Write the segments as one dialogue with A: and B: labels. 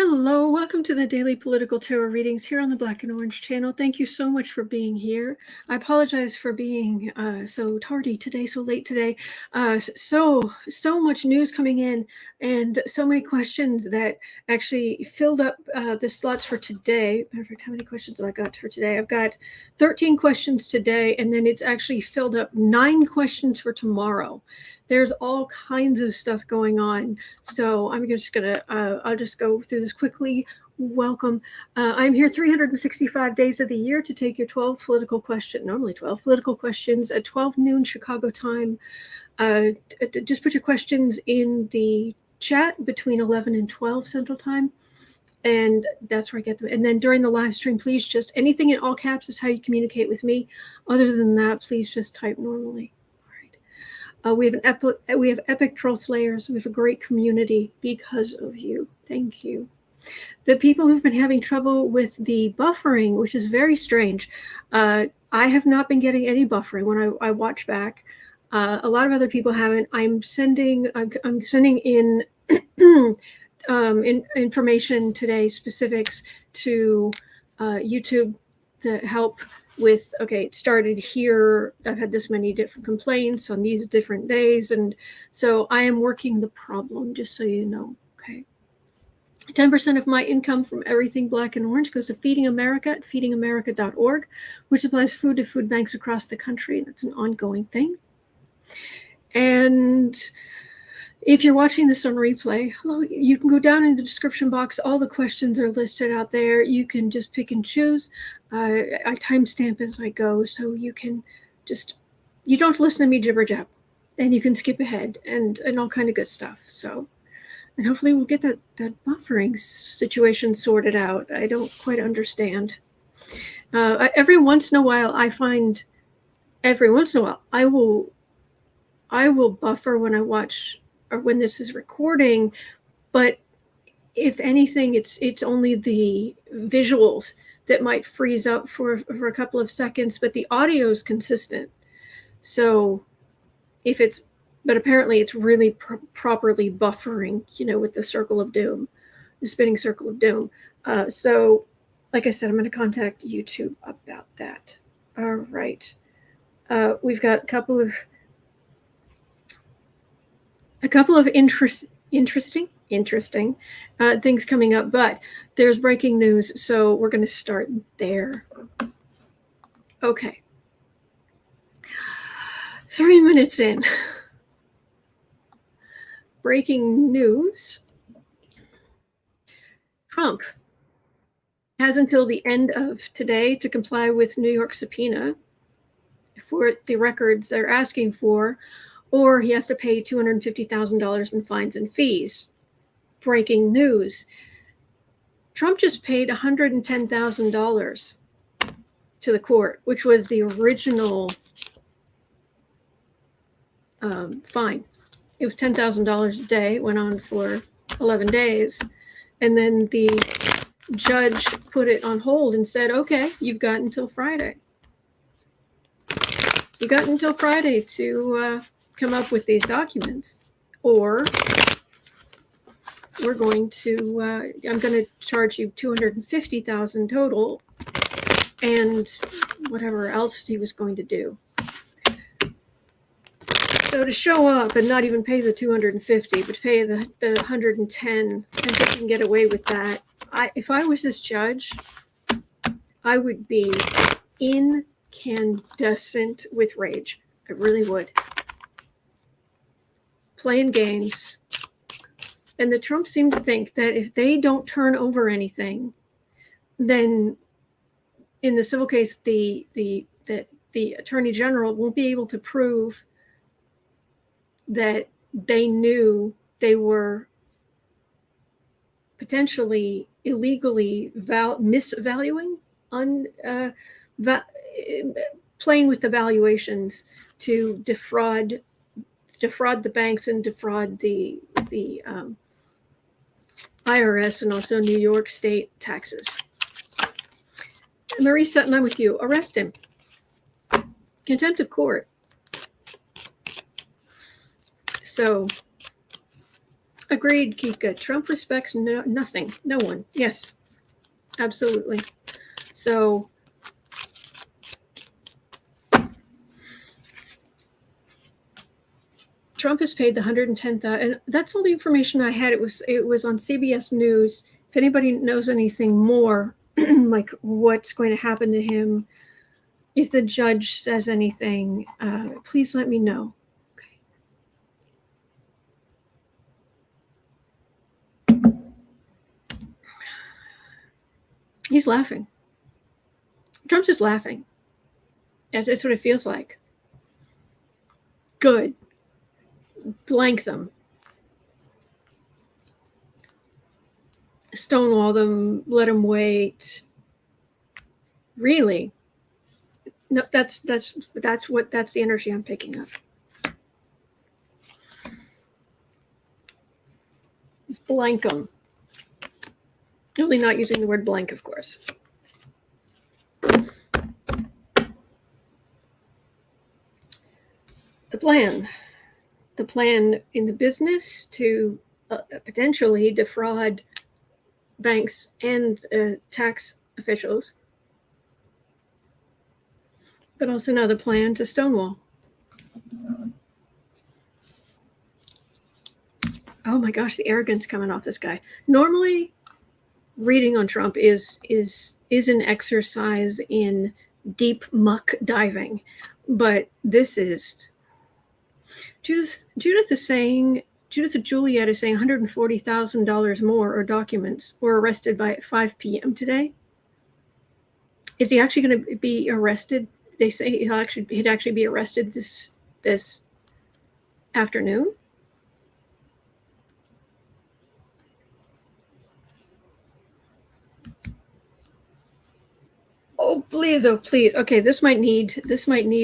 A: Hello, welcome to the Daily Political Tarot Readings here on the Black and Orange channel. Thank you so much for being here. I apologize for being so tardy today, so late today. So much news coming in and so many questions that actually filled up the slots for today. Matter of fact, how many questions have I got for today? I've got 13 questions today, and then it's actually filled up 9 questions for tomorrow. There's all kinds of stuff going on. So I'm just gonna, I'll just go through this quickly. Welcome. I'm here 365 days of the year to take your 12 political questions, normally 12 political questions at 12 noon Chicago time. Just put your questions in the chat between 11 and 12 Central Time. And that's where I get them. And then during the live stream, please just anything in all caps is how you communicate with me. Other than that, please just type normally. We have epic troll slayers. We have a great community because of you. Thank you. The people who've been having trouble with the buffering, which is very strange. I have not been getting any buffering when I watch back. A lot of other people haven't. I'm sending in, information today, specifics to YouTube to help with, okay, it started here. I've had this many different complaints on these different days. And so I am working the problem, just so you know, okay. 10% of my income from everything Black and Orange goes to Feeding America at feedingamerica.org, which supplies food to food banks across the country. And it's an ongoing thing. And if you're watching this on replay, hello, you can go down in the description box. All the questions are listed out there. You can just pick and choose. I timestamp as I go, so you can just, you don't have to listen to me jibber jab, and you can skip ahead and all kind of good stuff. So, and hopefully we'll get that buffering situation sorted out. I don't quite understand. Every once in a while, I will buffer when I watch or when this is recording, but if anything, it's only the visuals that might freeze up for a couple of seconds, but the audio is consistent. So but apparently it's really properly buffering, with the circle of doom, the spinning circle of doom. So like I said, I'm going to contact YouTube about that. All right. We've got a couple of interesting things coming up, but there's breaking news, so we're going to start there. Okay. 3 minutes in. Breaking news. Trump has until the end of today to comply with New York subpoena for the records they're asking for, or he has to pay $250,000 in fines and fees. Breaking news. Trump just paid $110,000 to the court, which was the original fine. It was $10,000 a day, went on for 11 days. And then the judge put it on hold and said, okay, you've got until Friday. You got until Friday to come up with these documents, or we're going to, I'm going to charge you $250,000 total, and whatever else he was going to do. So to show up and not even pay the $250, but pay the $110, and he can get away with that. If I was this judge, I would be incandescent with rage. I really would. Playing games. And the Trumps seem to think that if they don't turn over anything, then in the civil case, the attorney general won't be able to prove that they knew they were potentially illegally misvaluing, playing with the valuations to defraud the banks and defraud the IRS and also New York state taxes. Marie Sutton, I'm with you. Arrest him. Contempt of court. So Agreed, Kika. Trump respects nothing. No one. Yes, absolutely. So Trump has paid the $110,000, and that's all the information I had. It was on CBS News. If anybody knows anything more, like what's going to happen to him, if the judge says anything, please let me know. Okay. He's laughing. Trump's just laughing. That's what it feels like. Good. Blank them. Stonewall them. Let them wait. Really? No, that's the energy I'm picking up. Blank them. Only not using the word blank, of course. The plan in the business to potentially defraud banks and tax officials, but also now the plan to stonewall. Oh my gosh, the arrogance coming off this guy. Normally, reading on Trump is an exercise in deep muck diving, but this is Judith of Juliet is saying $140,000 more or documents were arrested by 5 p.m. today. Is he actually going to be arrested? They say he'd actually be arrested this afternoon. Oh please! Okay, this might need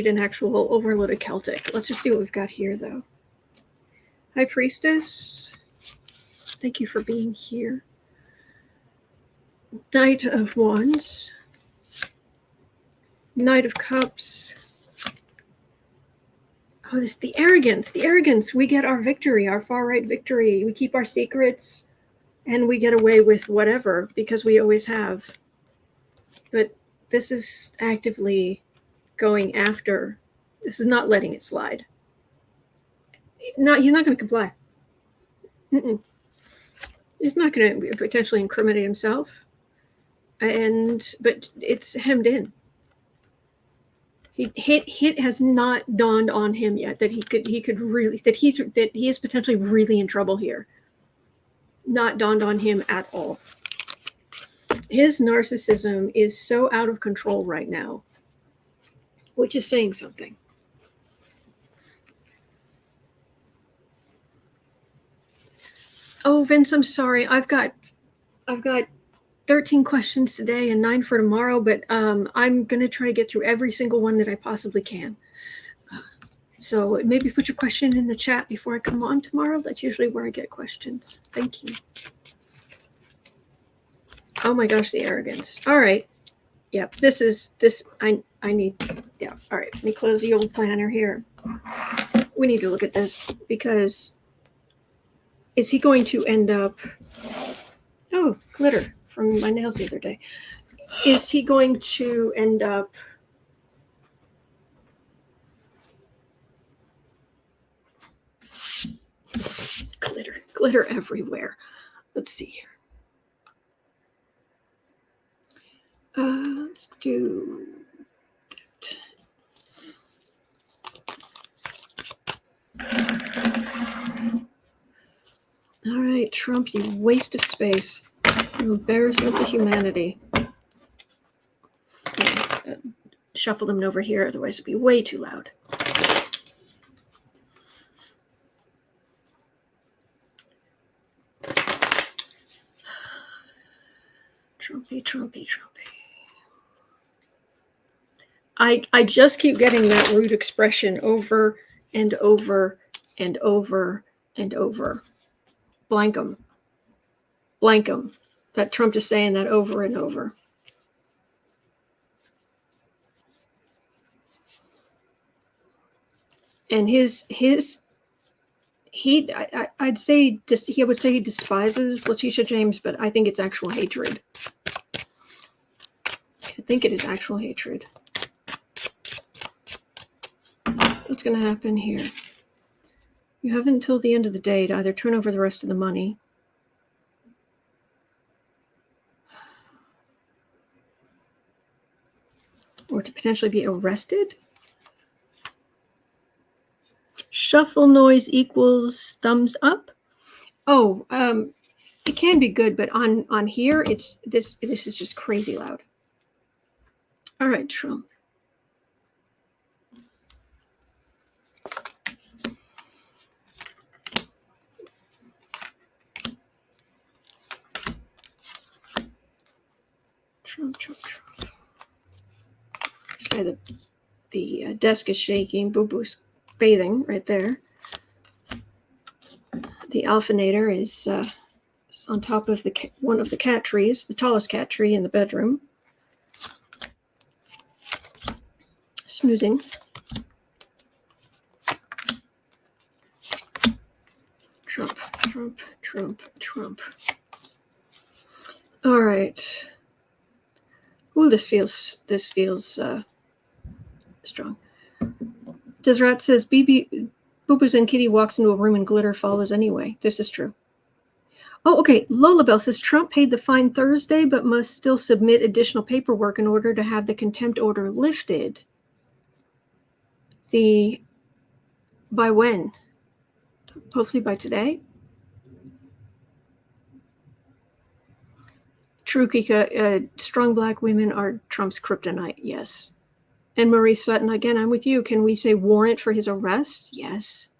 A: an actual overloaded Celtic. Let's just see what we've got here, though. High Priestess, thank you for being here. Knight of Wands, Knight of Cups. Oh, the arrogance. We get our victory, our far-right victory. We keep our secrets, and we get away with whatever because we always have. But this is actively going after. This is not letting it slide. He's not going to comply. He's not going to potentially incriminate himself, but it's hemmed in. It has not dawned on him yet that he is potentially really in trouble here. Not dawned on him at all. His narcissism is so out of control right now, which is saying something. Oh, Vince, I'm sorry. I've got 13 questions today and 9 for tomorrow, but I'm going to try to get through every single one that I possibly can. So maybe put your question in the chat before I come on tomorrow. That's usually where I get questions. Thank you. Oh my gosh, the arrogance. All right. Yeah, I need, yeah. All right, let me close the old planner here. We need to look at this because is he going to end up, oh, glitter from my nails the other day. Is he going to end up glitter everywhere? Let's see here. Let's do that. All right, Trump, you waste of space. You embarrassment to humanity. Shuffle them over here, otherwise it'd be way too loud. Trumpy. I just keep getting that root expression over and over and over and over. Blank 'em. That Trump just saying that over and over. And his I'd say just he would say he despises Letitia James, but I think it's actual hatred. I think it is actual hatred. What's going to happen here? You have until the end of the day to either turn over the rest of the money or to potentially be arrested. Shuffle noise equals thumbs up. Oh, it can be good, but on here, it's this is just crazy loud. All right, Trump. Trump. This guy, the desk is shaking. Boo Boo's bathing right there. The alphinator is on top of one of the cat trees, the tallest cat tree in the bedroom. Snoozing. Trump. All right. Ooh, this feels strong. Desrat says, Boo-Boo's and Kitty walks into a room and glitter follows anyway. This is true. Oh, okay. Lola Bell says, Trump paid the fine Thursday, but must still submit additional paperwork in order to have the contempt order lifted. By when? Hopefully by today. True, Kika. Strong black women are Trump's kryptonite. Yes. And Marie Sutton, again, I'm with you. Can we say warrant for his arrest? Yes.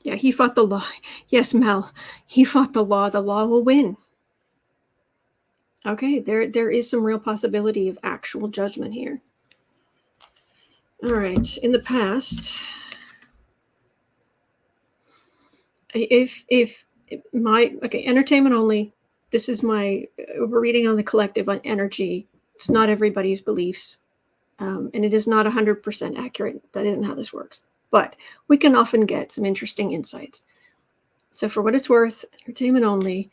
A: Yeah, he fought the law. Yes, Mel. He fought the law. The law will win. Okay, there is some real possibility of actual judgment here. All right. In the past, entertainment only. This is we're reading on the collective on energy. It's not everybody's beliefs, and it is not 100% accurate. That isn't how this works. But we can often get some interesting insights. So for what it's worth, entertainment only,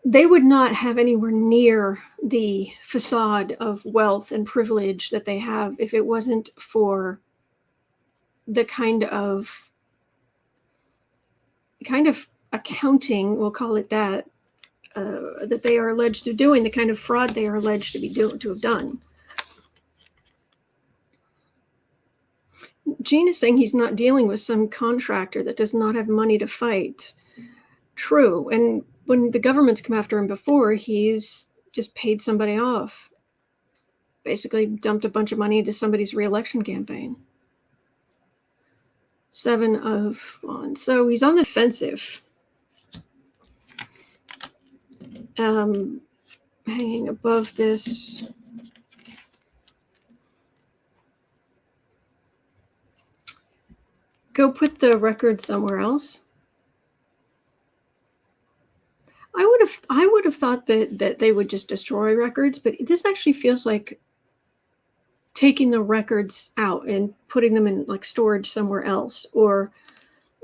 A: they would not have anywhere near the facade of wealth and privilege that they have if it wasn't for the kind of accounting, we'll call it that they are alleged of doing, the kind of fraud they are alleged to have done. Gene is saying he's not dealing with some contractor that does not have money to fight. True. And when the government's come after him before, he's just paid somebody off. Basically dumped a bunch of money into somebody's re-election campaign. 7 of Wands. So he's on the defensive. Hanging above this. Go put the record somewhere else. I would have thought that they would just destroy records, but this actually feels like taking the records out and putting them in like storage somewhere else. Or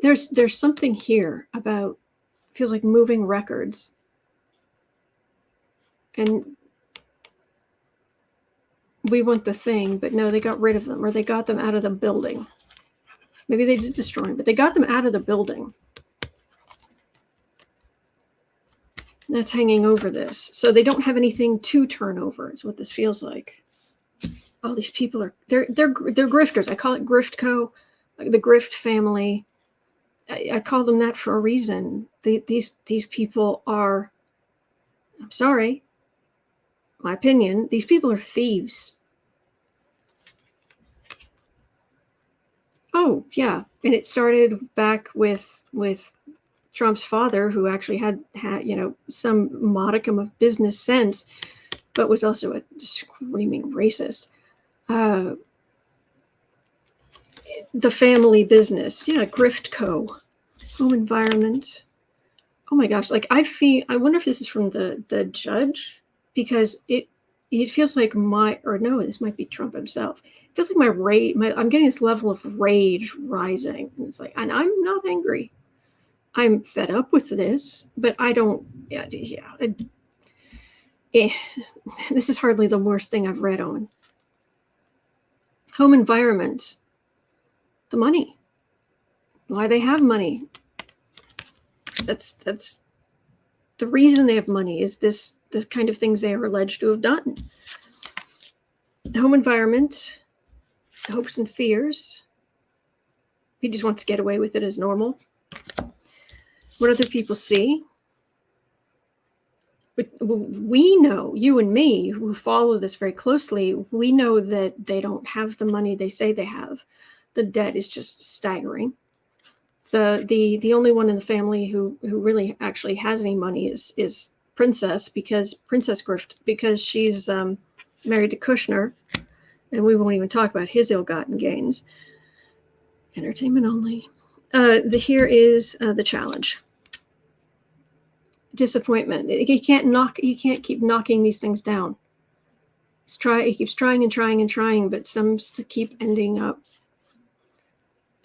A: there's something here about, feels like moving records. And we want the thing, but no, they got rid of them, or they got them out of the building. Maybe they did destroy them, but they got them out of the building. That's hanging over this. So they don't have anything to turn over, is what this feels like. All these people they're grifters. I call it Griftco, the Grift family. I call them that for a reason. These people are, I'm sorry, my opinion, these people are thieves. Oh, yeah. And it started back with Trump's father, who actually had some modicum of business sense, but was also a screaming racist. The family business, Griftco, home environment. Oh my gosh, like I wonder if this is from the judge, because it feels like this might be Trump himself. It feels like my rage, I'm getting this level of rage rising. And it's like, and I'm not angry. I'm fed up with this, but I don't, this is hardly the worst thing I've read on. Home environment, the money. Why they have money. That's the reason they have money is the kind of things they are alleged to have done. Home environment, hopes and fears. He just wants to get away with it as normal. What other people see. But we know, you and me, who follow this very closely, we know that they don't have the money they say they have. The debt is just staggering. The only one in the family who really actually has any money is Princess Grift, because she's married to Kushner, and we won't even talk about his ill-gotten gains. Entertainment only. Here is the challenge. Disappointment. He can't keep knocking these things down. He keeps trying and trying and trying, but some keep ending up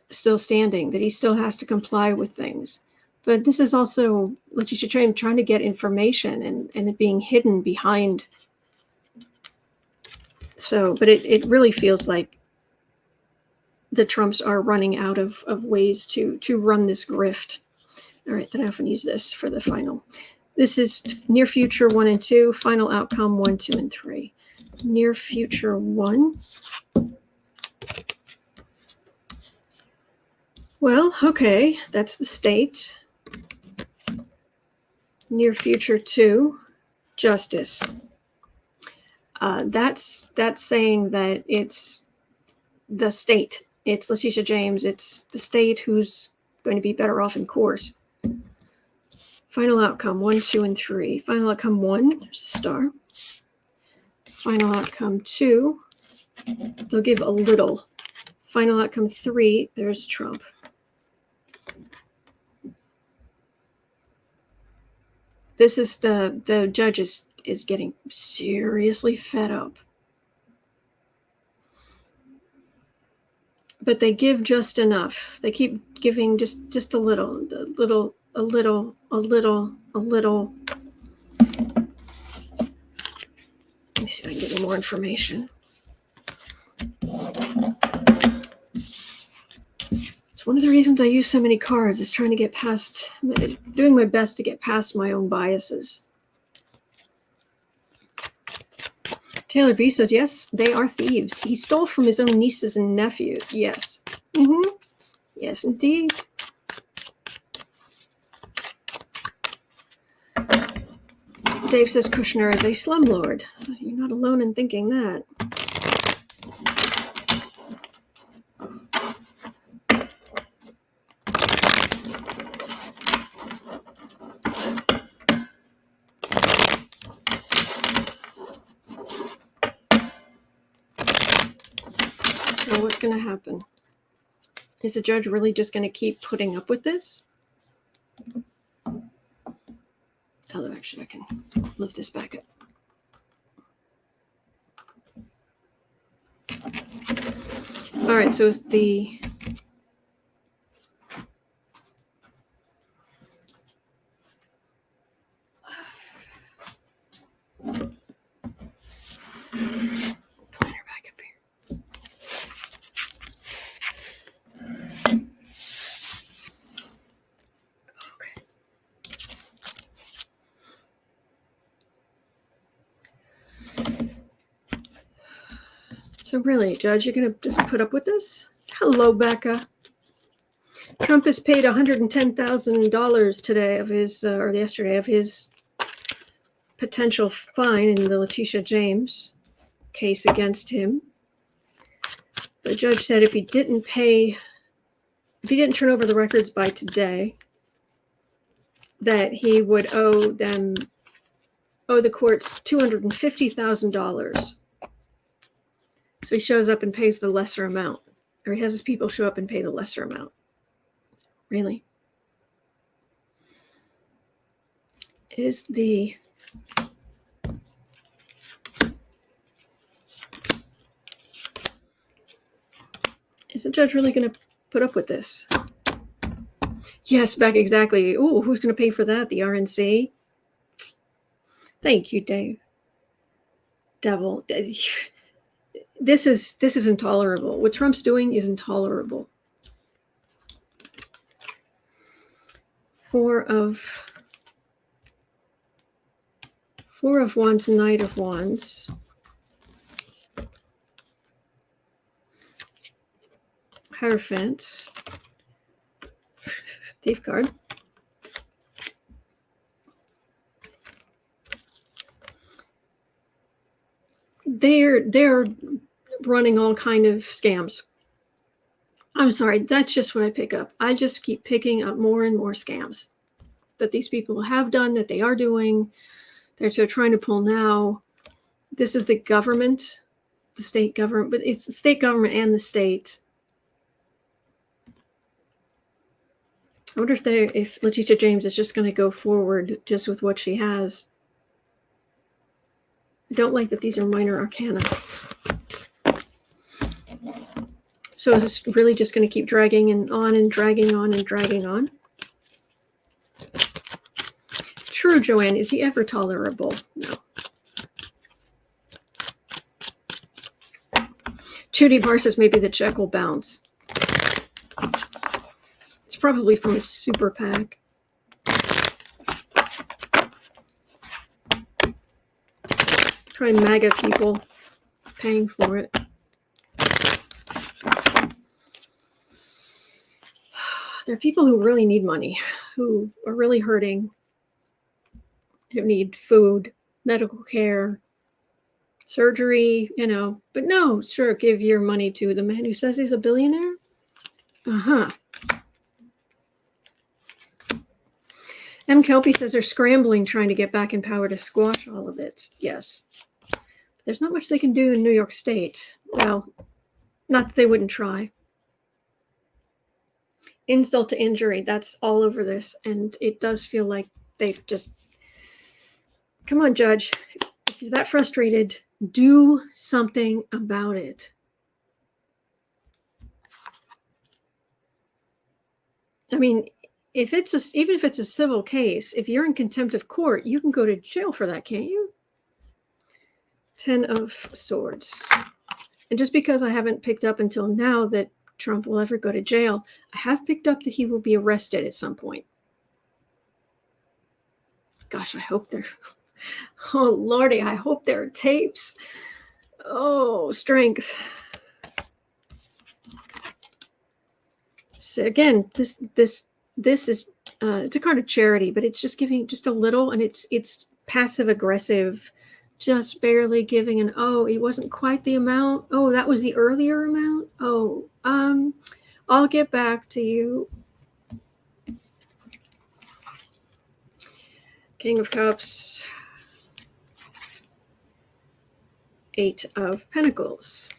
A: still standing, that he still has to comply with things. But this is also Letitia James trying to get information and it being hidden behind. So, but it really feels like the Trumps are running out of ways to run this grift. All right, then I often use this for the final. This is near future 1 and 2, final outcome 1, 2, and 3. Near future 1. Well, okay, that's the state. Near future 2, justice. That's saying that it's the state. It's Letitia James. It's the state who's going to be better off in course. Final outcome 1, 2, and 3. Final outcome 1, there's a star. Final outcome 2, they'll give a little. Final outcome 3, there's Trump. This is the judge is getting seriously fed up. But they give just enough. They keep giving just a little. Let me see if I can get any more information. It's one of the reasons I use so many cards, is trying to get past, doing my best to get past my own biases. Taylor B says, yes, they are thieves. He stole from his own nieces and nephews. Yes. Mm-hmm. Yes, indeed. Dave says Kushner is a slumlord. You're not alone in thinking that. So what's going to happen? Is the judge really just going to keep putting up with this? Although actually I can lift this back up. All right, so it's the pointer back up here. Okay. So really, Judge, you're going to just put up with this? Hello, Becca. Trump has paid $110,000 today of his, or yesterday, of his potential fine in the Letitia James case against him. The judge said if he didn't turn over the records by today, that he would owe the courts $250,000. So he shows up and pays the lesser amount, or he has his people show up and pay the lesser amount. Really? Is the Is the judge really going to put up with this? Yes, back exactly. Ooh, who's going to pay for that? The RNC? Thank you, Dave. Devil. This is intolerable. What Trump's doing is intolerable. Four of Wands, Knight of Wands. Hierophant. Thief card. They're running all kind of scams. I'm sorry, that's just what I pick up. I just keep picking up more and more scams that these people have done, that they are doing, that they're trying to pull now. This is the government, the state government, but it's the state government and the state. I wonder if Letitia James is just going to go forward just with what she has. I don't like that these are minor arcana. So is this really just going to keep dragging and dragging on and dragging on? True, Joanne. Is he ever tolerable? No. Judy Barr says maybe the check will bounce. It's probably from a super PAC. Try MAGA people paying for it. There are people who really need money, who are really hurting, who need food, medical care, surgery, But no, sure, give your money to the man who says he's a billionaire. Uh-huh. M. Kelpie says they're scrambling, trying to get back in power to squash all of it. Yes. But there's not much they can do in New York State. Well, not that they wouldn't try. Insult to injury, that's all over this. And it does feel like they've just... Come on, Judge. If you're that frustrated, do something about it. I mean, even if it's a civil case, if you're in contempt of court, you can go to jail for that, can't you? 10 of Swords. And just because I haven't picked up until now that Trump will ever go to jail, I have picked up that he will be arrested at some point. Gosh, I hope they're... Oh, Lordy, I hope there are tapes. Oh, Strength. So again, this is it's a card of charity, but it's just giving just a little, and it's passive aggressive, just barely giving an it wasn't quite the amount. Oh, that was the earlier amount. Oh, I'll get back to you. King of Cups. 8 of Pentacles.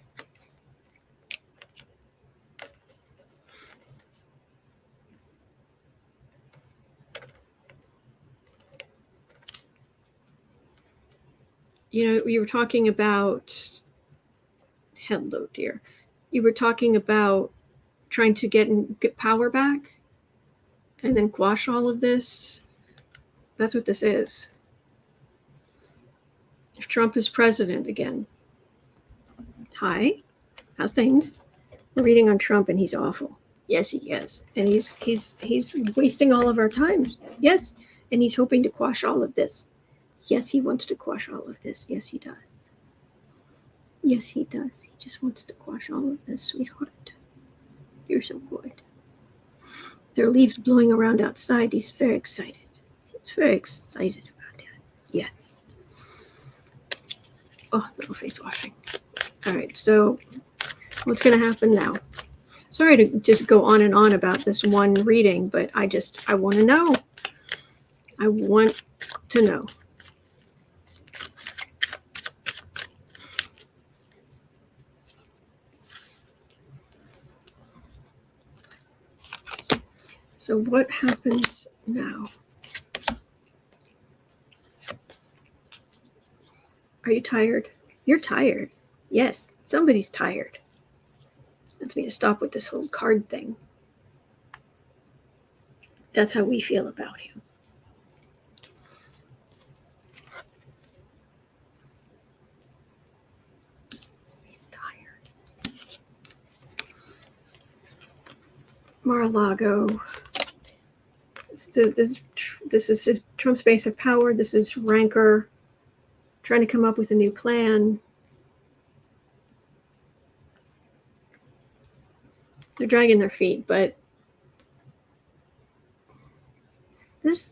A: You were talking about, hello, dear. You were talking about trying to get power back and then quash all of this. That's what this is. If Trump is president again. Hi, how's things? We're reading on Trump and he's awful. Yes, he is. And he's wasting all of our time. Yes, and he's hoping to quash all of this. Yes, he wants to quash all of this. Yes, he does. Yes, he does. He just wants to quash all of this, sweetheart. You're so good. There are leaves blowing around outside. He's very excited. He's very excited about that. Yes. Oh, little face washing. All right, so what's going to happen now? Sorry to just go on and on about this one reading, but I want to know. I want to know. So what happens now? Are you tired? You're tired. Yes, somebody's tired. Wants me to stop with this whole card thing. That's how we feel about him. He's tired. Mar-a-Lago. This is his Trump's base of power. This is rancor, trying to come up with a new plan. They're dragging their feet, but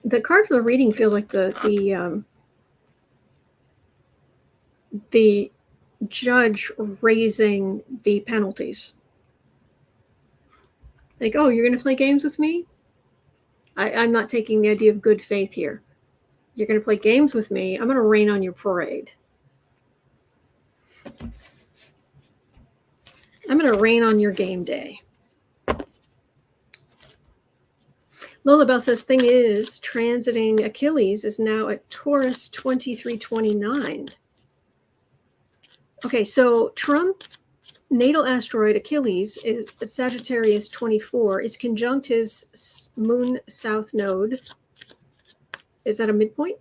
A: the card for the reading feels like the judge raising the penalties. Like, oh, you're going to play games with me? I'm not taking the idea of good faith here. You're going to play games with me. I'm going to rain on your parade. I'm going to rain on your game day. Lola Bell says, thing is, transiting Achilles is now at Taurus 2329. Okay, so Trump natal asteroid Achilles is Sagittarius 24. Is conjunct his moon south node. Is that a midpoint?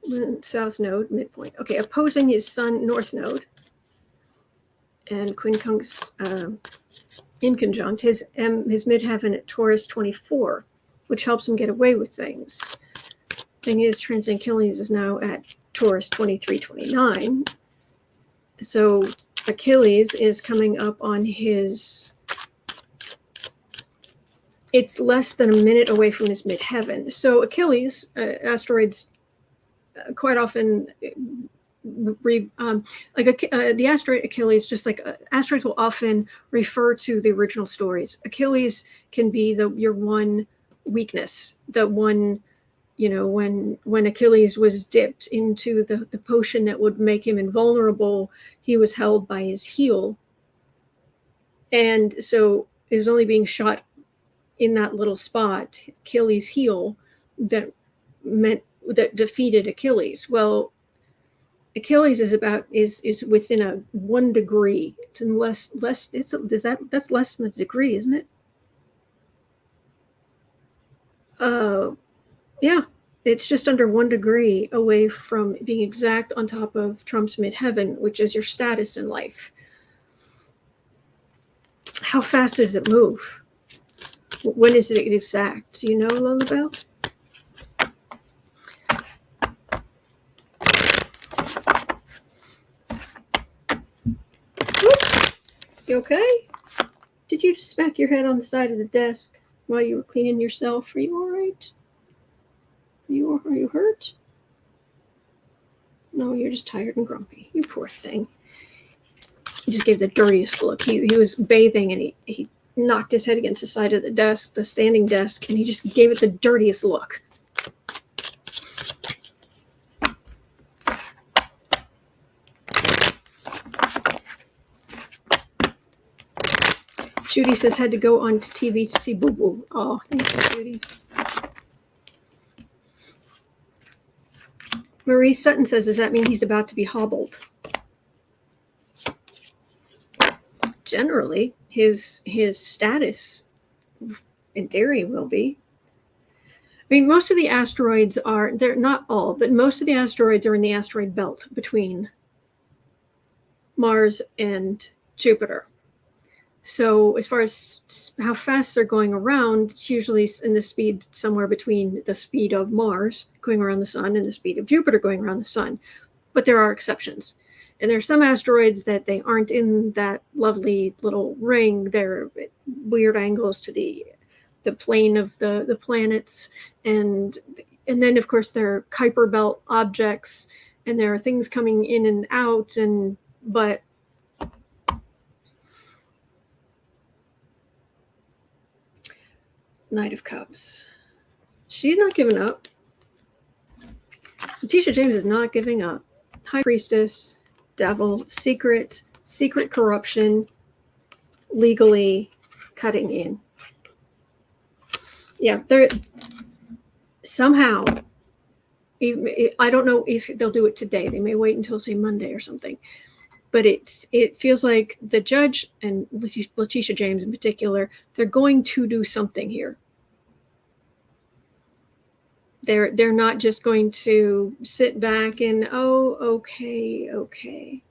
A: Moon south node, midpoint. Okay, opposing his sun north node. And quincunx in conjunct his midheaven at Taurus 24, which helps him get away with things. Thing is, transiting Achilles is now at Taurus 2329. So Achilles is coming up on his, it's less than a minute away from his midheaven. So Achilles, asteroids quite often, the asteroid Achilles, just like asteroids will often refer to the original stories. Achilles can be your one weakness, the one, when Achilles was dipped into the potion that would make him invulnerable, he was held by his heel. And so it was only being shot in that little spot, Achilles' heel, that defeated Achilles. Well, Achilles is within a 1 degree. It's that's less than a degree, isn't it? Yeah, it's just under 1 degree away from being exact on top of Trump's midheaven, which is your status in life. How fast does it move? When is it exact? Do you know, Lola Bell? Oops. You okay? Did you just smack your head on the side of the desk while you were cleaning yourself? Are you all right? Are you hurt? No, you're just tired and grumpy. You poor thing. He just gave the dirtiest look. He was bathing and he knocked his head against the side of the desk, the standing desk, and he just gave it the dirtiest look. Judy says, had to go on to TV to see Boo Boo. Oh, thank you, Judy. Marie Sutton says, does that mean he's about to be hobbled? Generally, his status, in theory, will be. I mean, most of the asteroids they're not all, but most of the asteroids are in the asteroid belt between Mars and Jupiter. So as far as how fast they're going around, it's usually in the speed somewhere between the speed of Mars going around the sun and the speed of Jupiter going around the sun. But there are exceptions. And there are some asteroids that they aren't in that lovely little ring. They're at weird angles to the plane of the planets. And then, of course, there are Kuiper Belt objects. And there are things coming in and out. But Knight of Cups. She's not giving up. Letitia James is not giving up. High Priestess, Devil, secret corruption, legally cutting in. Yeah, they're somehow. I don't know if they'll do it today. They may wait until, say, Monday or something. but it feels like the judge and Letitia James in particular, they're going to do something here. They're not just going to sit back and, oh, okay.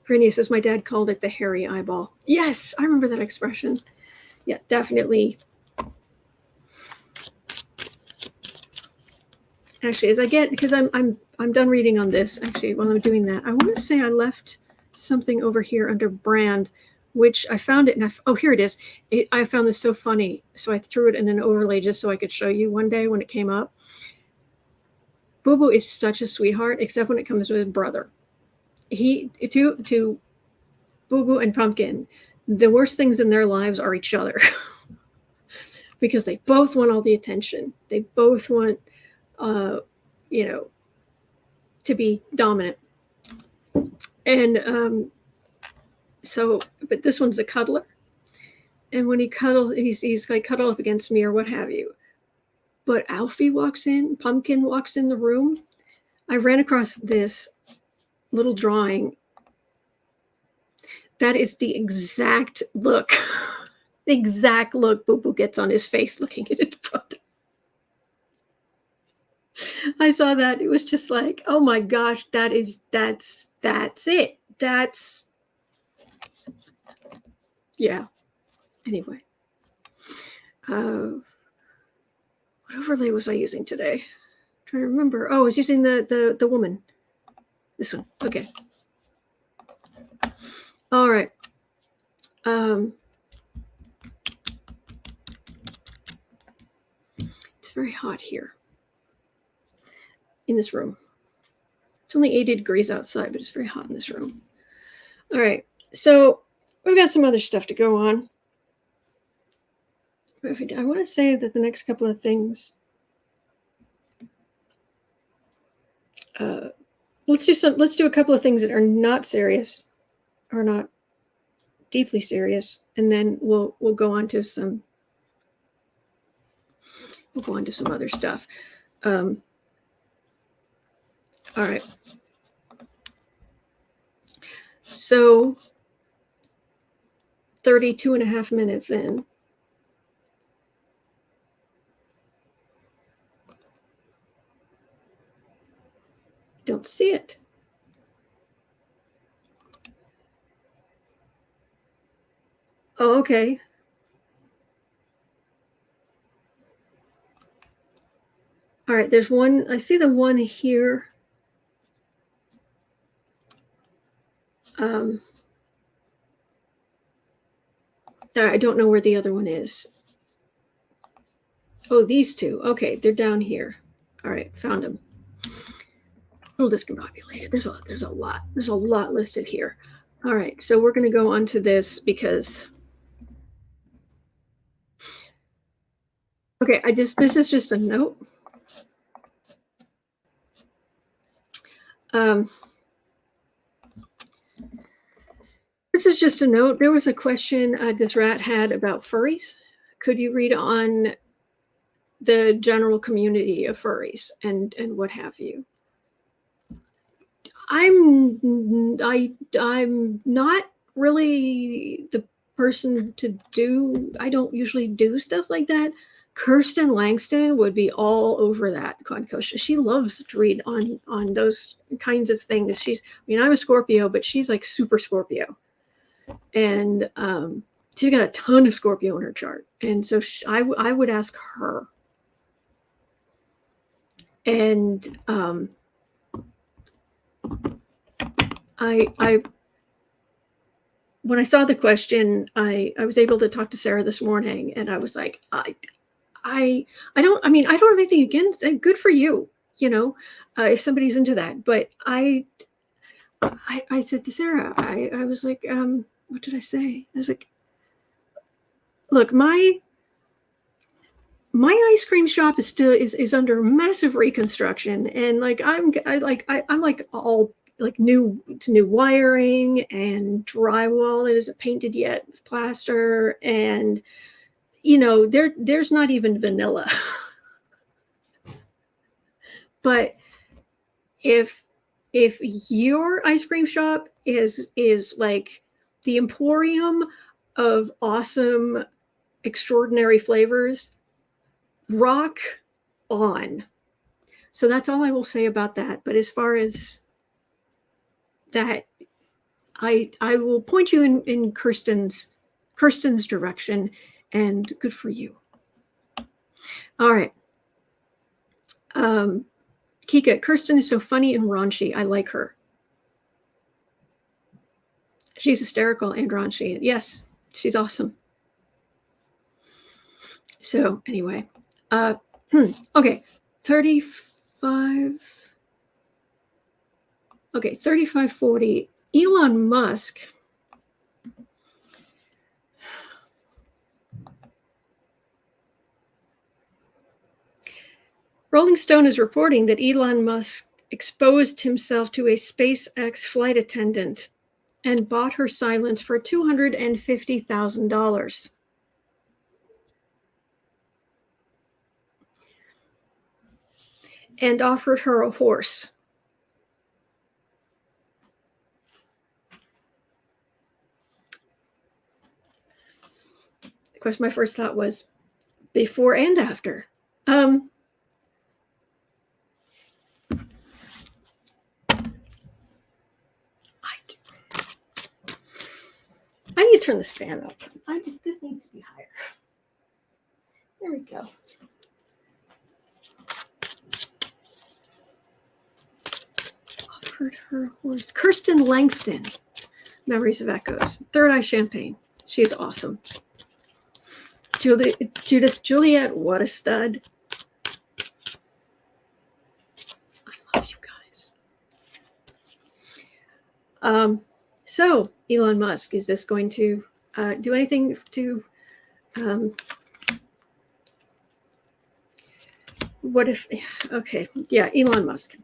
A: Grinny says, my dad called it the hairy eyeball. Yes, I remember that expression. Yeah, definitely. Actually, as I get, because I'm done reading on this. Actually, while I'm doing that, I want to say I left something over here under brand, which I found it. And oh, here it is. I found this so funny, so I threw it in an overlay just so I could show you one day when it came up. Boo Boo is such a sweetheart, except when it comes to his brother. To Boo Boo and Pumpkin, the worst things in their lives are each other, because they both want all the attention. They both want, to be dominant. And so, but this one's a cuddler. And when he cuddles, he's like cuddle up against me or what have you. But Alfie walks in, Pumpkin walks in the room. I ran across this little drawing. That is the exact look, Boo Boo gets on his face looking at his brother. I saw that. It was just like, oh my gosh, that's it. Yeah. Anyway. What overlay was I using today? I'm trying to remember. Oh, I was using the woman. This one. Okay. All right. It's very hot here in this room. It's only 80 degrees outside, but it's very hot in this room. All right. So we've got some other stuff to go on. I want to say that the next couple of things, let's do a couple of things that are not serious, or not deeply serious, and then we'll go on to some other stuff. All right. So 32 and a half minutes in. Don't see it. Oh, okay. All right, there's one. I see the one here. I don't know where the other one is. Oh, these two. Okay, they're down here. All right, found them. A little discombobulated. There's a lot listed here. All right, so we're going to go on to this because. Okay, this is just a note. This is just a note. There was a question this rat had about furries. Could you read on the general community of furries and what have you? I'm not really the person to do. I don't usually do stuff like that. Kirsten Langston would be all over that. She loves to read on those kinds of things. I'm a Scorpio, but she's like super Scorpio. And she's got a ton of Scorpio in her chart. And so I would ask her. And when I saw the question, I was able to talk to Sarah this morning, and I was like, I don't have anything against. Good for you, if somebody's into that. But I said to Sarah, I was like, what did I say? I was like, look, my ice cream shop is under massive reconstruction, and like I'm all like new wiring and drywall that isn't painted yet with plaster, and there's not even vanilla. But if your ice cream shop is like the emporium of awesome, extraordinary flavors. Rock on. So that's all I will say about that. But as far as that, I will point you in Kirsten's direction, and good for you. All right. Kika, Kirsten is so funny and raunchy. I like her. She's hysterical and raunchy. Yes, she's awesome. So anyway, okay, 35. Okay, 3540. Elon Musk. Rolling Stone is reporting that Elon Musk exposed himself to a SpaceX flight attendant and bought her silence for $250,000. And offered her a horse. Of course, my first thought was before and after. I need to turn this fan up. This needs to be higher. There we go. Offered her horse. Kirsten Langston. Memories of Echoes. Third Eye Champagne. She's awesome. Judith Juliet, what a stud. I love you guys. So, Elon Musk, is this going to do anything to what if, okay, yeah, Elon Musk.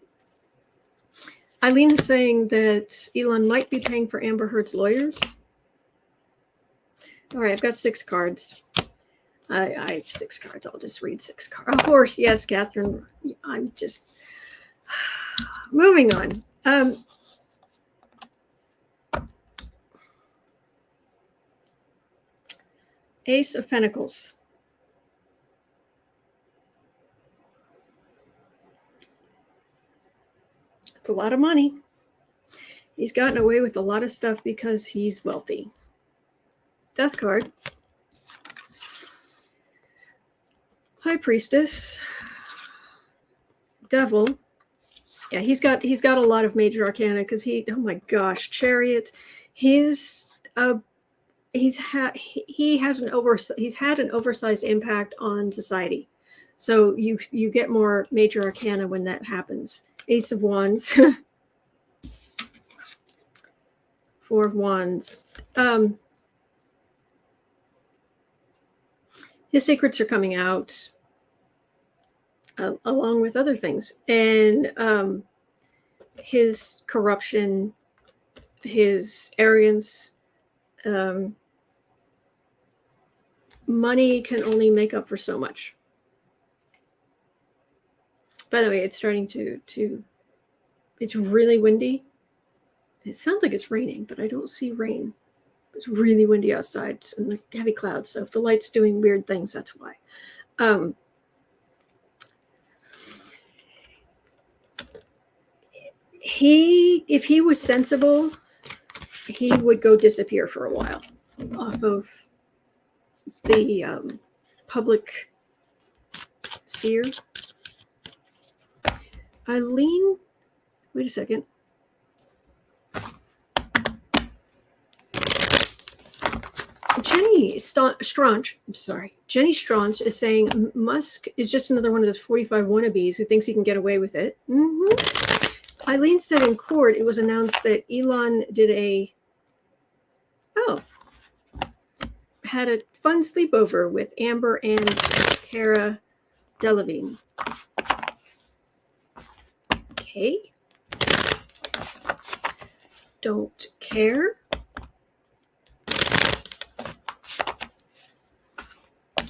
A: Eileen is saying that Elon might be paying for Amber Heard's lawyers. All right, I've got 6 cards. I have 6 cards. I'll just read 6 cards. Of course, yes, Catherine. I'm just moving on. Ace of Pentacles. That's a lot of money. He's gotten away with a lot of stuff because he's wealthy. Death card. High Priestess. Devil. Yeah, he's got a lot of major arcana because oh my gosh, Chariot. He's had an oversized impact on society. So you get more major arcana when that happens. Ace of Wands. 4 of Wands. His secrets are coming out along with other things. And his corruption, his arrogance, money can only make up for so much. By the way, it's starting to it's really windy. It sounds like it's raining, but I don't see rain. It's really windy outside and like heavy clouds. So if the light's doing weird things, that's why. If he was sensible, he would go disappear for a while off of the public sphere. Eileen, wait a second. Jenny Straunch is saying Musk is just another one of those 45 wannabes who thinks he can get away with it. Mm-hmm. Eileen said in court it was announced that Elon had a fun sleepover with Amber and Cara Delevingne. Okay. Don't care.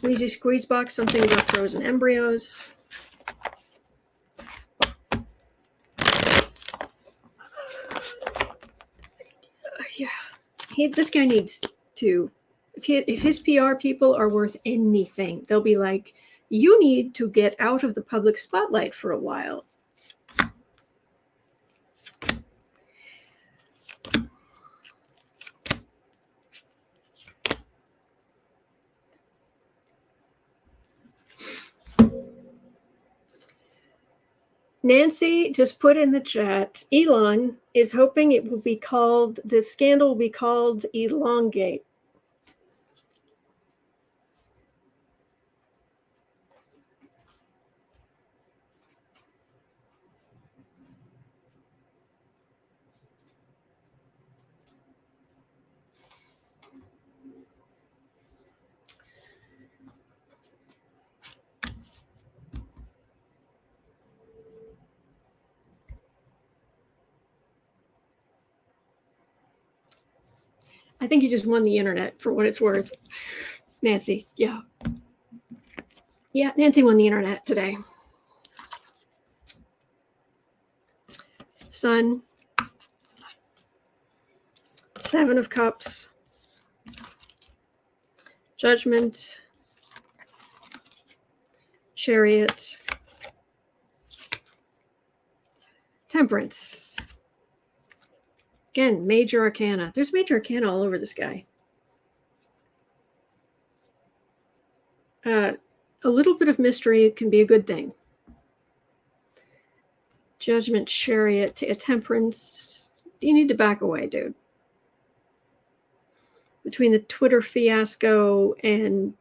A: Wheezy Squeeze Box, something about frozen embryos. this guy needs to, if his PR people are worth anything, they'll be like, you need to get out of the public spotlight for a while. Nancy just put in the chat, Elon is hoping it will be called, the scandal will be called Elongate. I think you just won the internet for what it's worth, Nancy. Yeah. Yeah, Nancy won the internet today. Sun. 7 of Cups. Judgment. Chariot. Temperance. Again, major arcana. There's major arcana all over this guy. A little bit of mystery can be a good thing. Judgment, Chariot, Temperance. You need to back away, dude. Between the Twitter fiasco and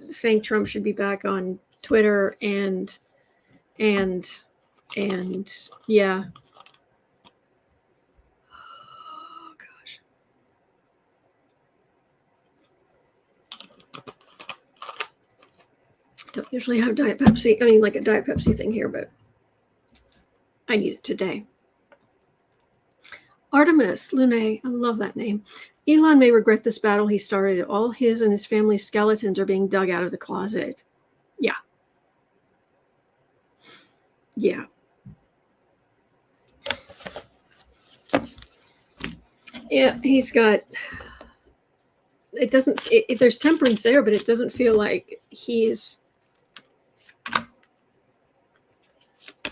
A: saying Trump should be back on Twitter and yeah. Oh gosh. Don't usually have Diet Pepsi. I mean, like a Diet Pepsi thing here, but I need it today. Artemis Lune, I love that name. Elon may regret this battle he started. All his and his family's skeletons are being dug out of the closet. Yeah. Yeah. Yeah, he's got, it doesn't, there's temperance there, but it doesn't feel like he's,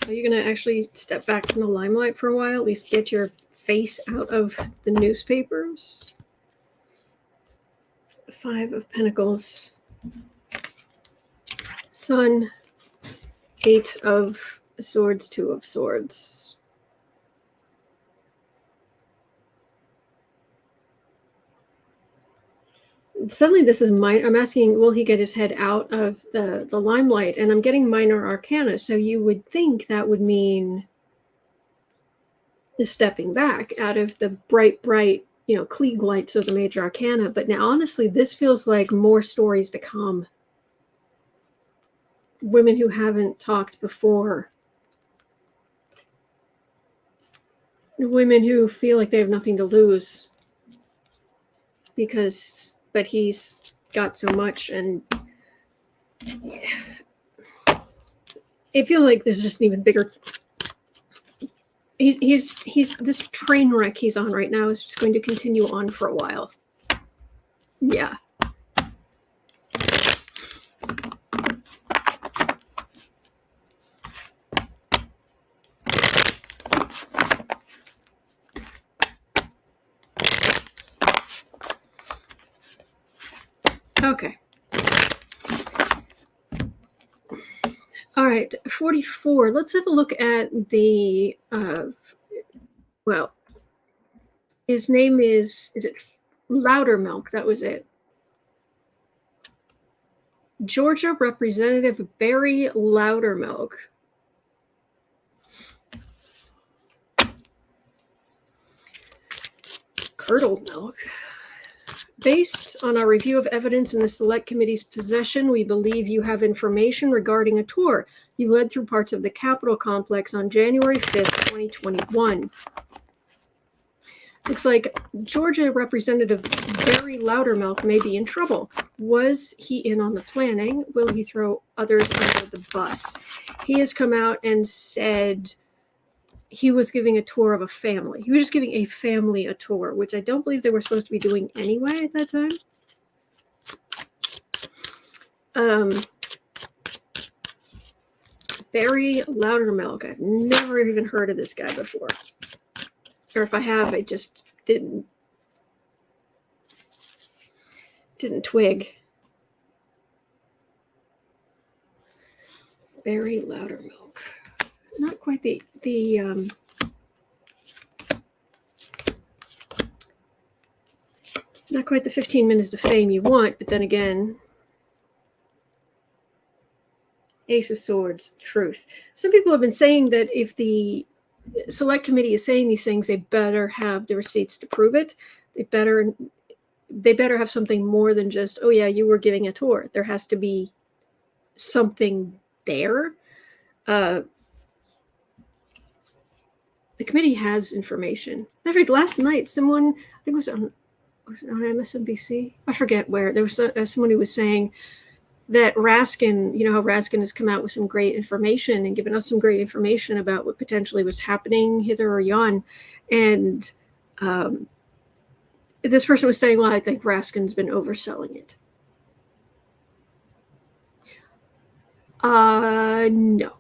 A: are you going to actually step back from the limelight for a while? At least get your face out of the newspapers? 5 of Pentacles. Sun. 8 of Swords, 2 of Swords. Suddenly this is minor. I'm asking, will he get his head out of the limelight? And I'm getting minor arcana. So you would think that would mean stepping back out of the bright, Klieg lights of the major arcana. But now, honestly, this feels like more stories to come. Women who haven't talked before. Women who feel like they have nothing to lose. But he's got so much, and I feel like there's just an even bigger. He's this train wreck he's on right now is just going to continue on for a while. Yeah. Okay. All right, 44. Let's have a look at the, well, his name is it Loudermilk? That was it. Georgia Representative Barry Loudermilk. Curdled milk. Based on our review of evidence in the Select Committee's possession, we believe you have information regarding a tour you led through parts of the Capitol complex on January 5th, 2021. Looks like Georgia Representative Barry Loudermilk may be in trouble. Was he in on the planning? Will he throw others under the bus? He has come out and said he was giving a tour of a family. He was just giving a family a tour, which I don't believe they were supposed to be doing anyway at that time. Barry Loudermilk. I've never even heard of this guy before. Or if I have, I just didn't twig. Barry Loudermilk. Not quite the not quite the 15 minutes of fame you want, but then again, Ace of Swords, truth. Some people have been saying that if the select committee is saying these things, they better have the receipts to prove it. They better have something more than just, oh yeah, you were giving a tour. There has to be something there. The committee has information. In fact, last night, someone, I think was it on MSNBC? I forget where. There was someone who was saying that Raskin, you know how Raskin has come out with some great information and given us some great information about what potentially was happening hither or yon. And this person was saying, well, I think Raskin's been overselling it. No.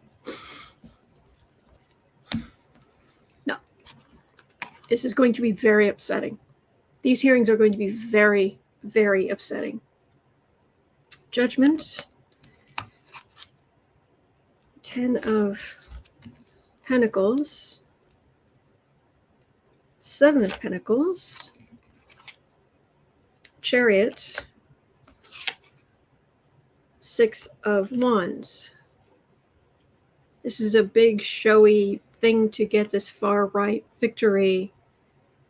A: No. This is going to be very upsetting. These hearings are going to be very, very upsetting. Judgment. 10 of Pentacles. 7 of Pentacles. Chariot. 6 of Wands. This is a big showy thing to get this far right victory.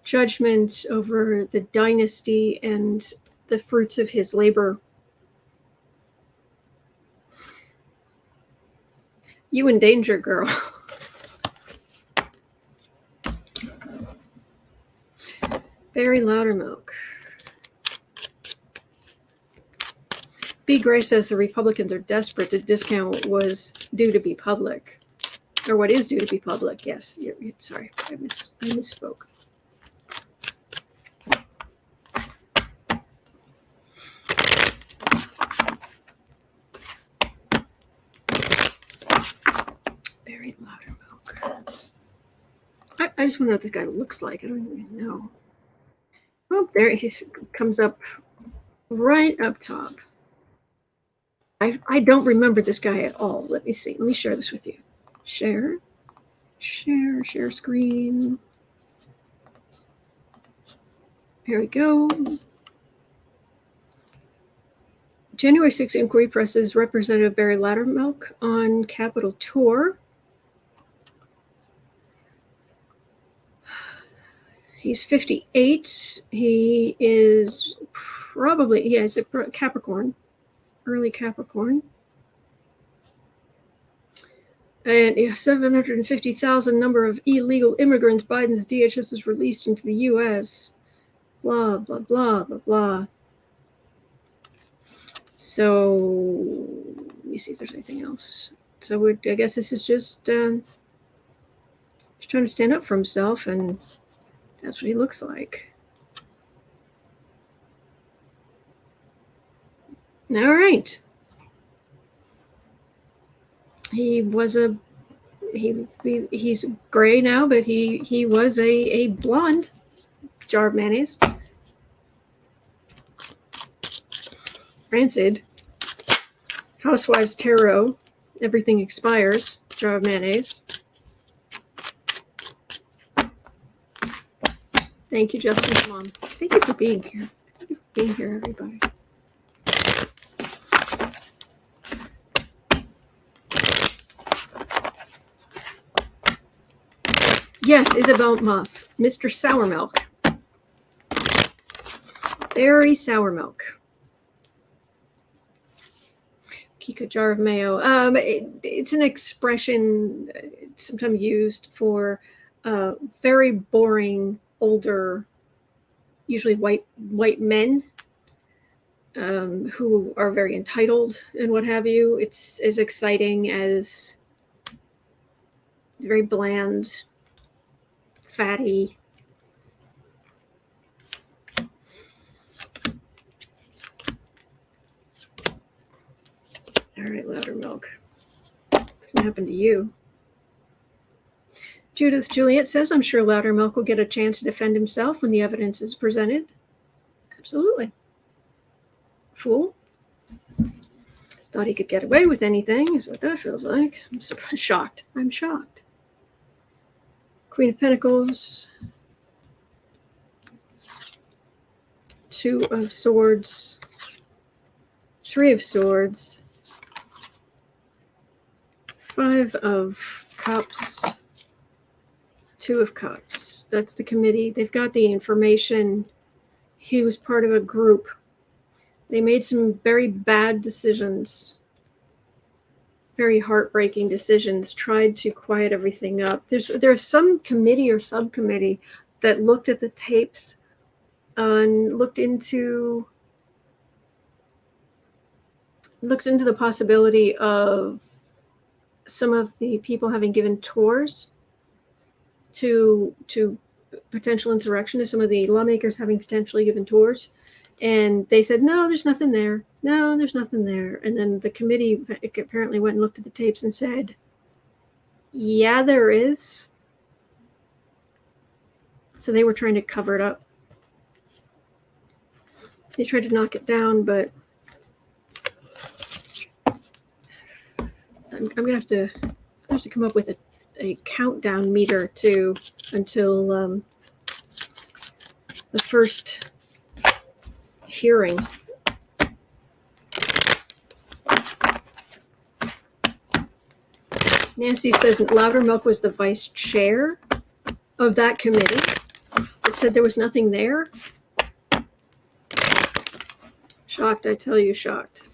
A: Judgment over the dynasty and the fruits of his labor. You in danger, girl. Barry Loudermilk. B. Gray says the Republicans are desperate to discount what was due to be public. Or what is due to be public, yes. Sorry, I misspoke. Barry Loudermilk. I just want to know what this guy looks like. I don't even know. Oh, there he comes up right up top. I don't remember this guy at all. Let me see. Let me share this with you. Share screen. Here we go. January 6th inquiry presses Representative Barry Loudermilk on Capitol tour. He's 58. He is probably, yeah, he's a Capricorn, early Capricorn. And 750,000 number of illegal immigrants Biden's DHS has released into the U.S. Blah, blah, blah, blah, blah. So, let me see if there's anything else. So, I guess this is just trying to stand up for himself, and that's what he looks like. All right. He's gray now, but he was a blonde. Jar of mayonnaise. Rancid. Housewives Tarot. Everything expires. Jar of mayonnaise. Thank you, Justin's mom. Thank you for being here. Thank you for being here, everybody. Yes, Isabel Maas. Mr. Sourmilk. Barry Sourmilk. Kika jar of mayo. It's an expression sometimes used for very boring, older, usually white men who are very entitled and what have you. It's as exciting as very bland. fatty. All right, Loudermilk. What's going to happen to you? Judith Juliet says, I'm sure Loudermilk will get a chance to defend himself when the evidence is presented. Absolutely. Fool. Thought he could get away with anything, is what that feels like. I'm surprised, shocked. I'm shocked. Queen of Pentacles. Two of Swords. Three of Swords. Five of Cups. Two of Cups. That's the committee. They've got the information. He was part of a group. They made some very bad decisions, very heartbreaking decisions, tried to quiet everything up. There's some committee or subcommittee that looked at the tapes and looked into the possibility of some of the people having given tours to potential insurrectionists, some of the lawmakers having potentially given tours. And they said, no, there's nothing there. No, there's nothing there. And then the committee apparently went and looked at the tapes and said, yeah, there is. So they were trying to cover it up. They tried to knock it down, but I'm going to have to come up with a countdown meter until the first hearing. Nancy says Loudermilk was the vice chair of that committee. It said there was nothing there. Shocked, I tell you, shocked.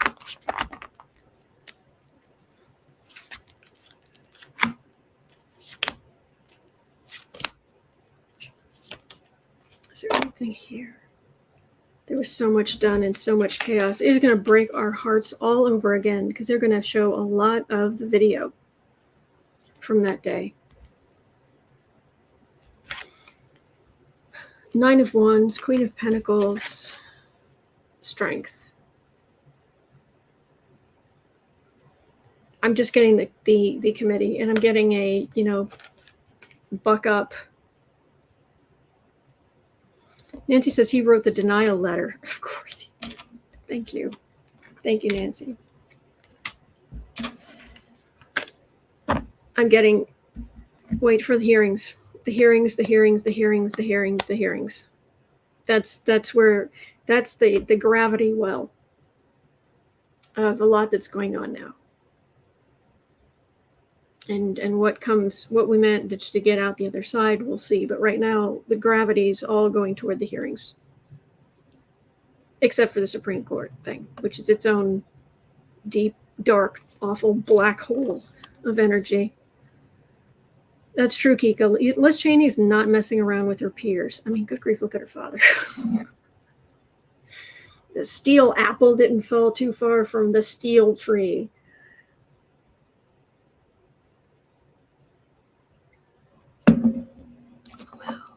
A: Is there anything here? There was so much done and so much chaos. It is going to break our hearts all over again because they're going to show a lot of the video from that day. Nine of Wands, Queen of Pentacles, Strength. I'm just getting the committee, and I'm getting a, buck up. Nancy says he wrote the denial letter. Of course he did. Thank you. Thank you, Nancy. I'm getting, wait for the hearings. The hearings. That's the gravity well of a lot that's going on now. And what we meant to get out the other side, we'll see. But right now, the gravity is all going toward the hearings. Except for the Supreme Court thing, which is its own deep, dark, awful black hole of energy. That's true, Kika. Liz Cheney's not messing around with her peers. I mean, good grief, look at her father. The steel apple didn't fall too far from the steel tree.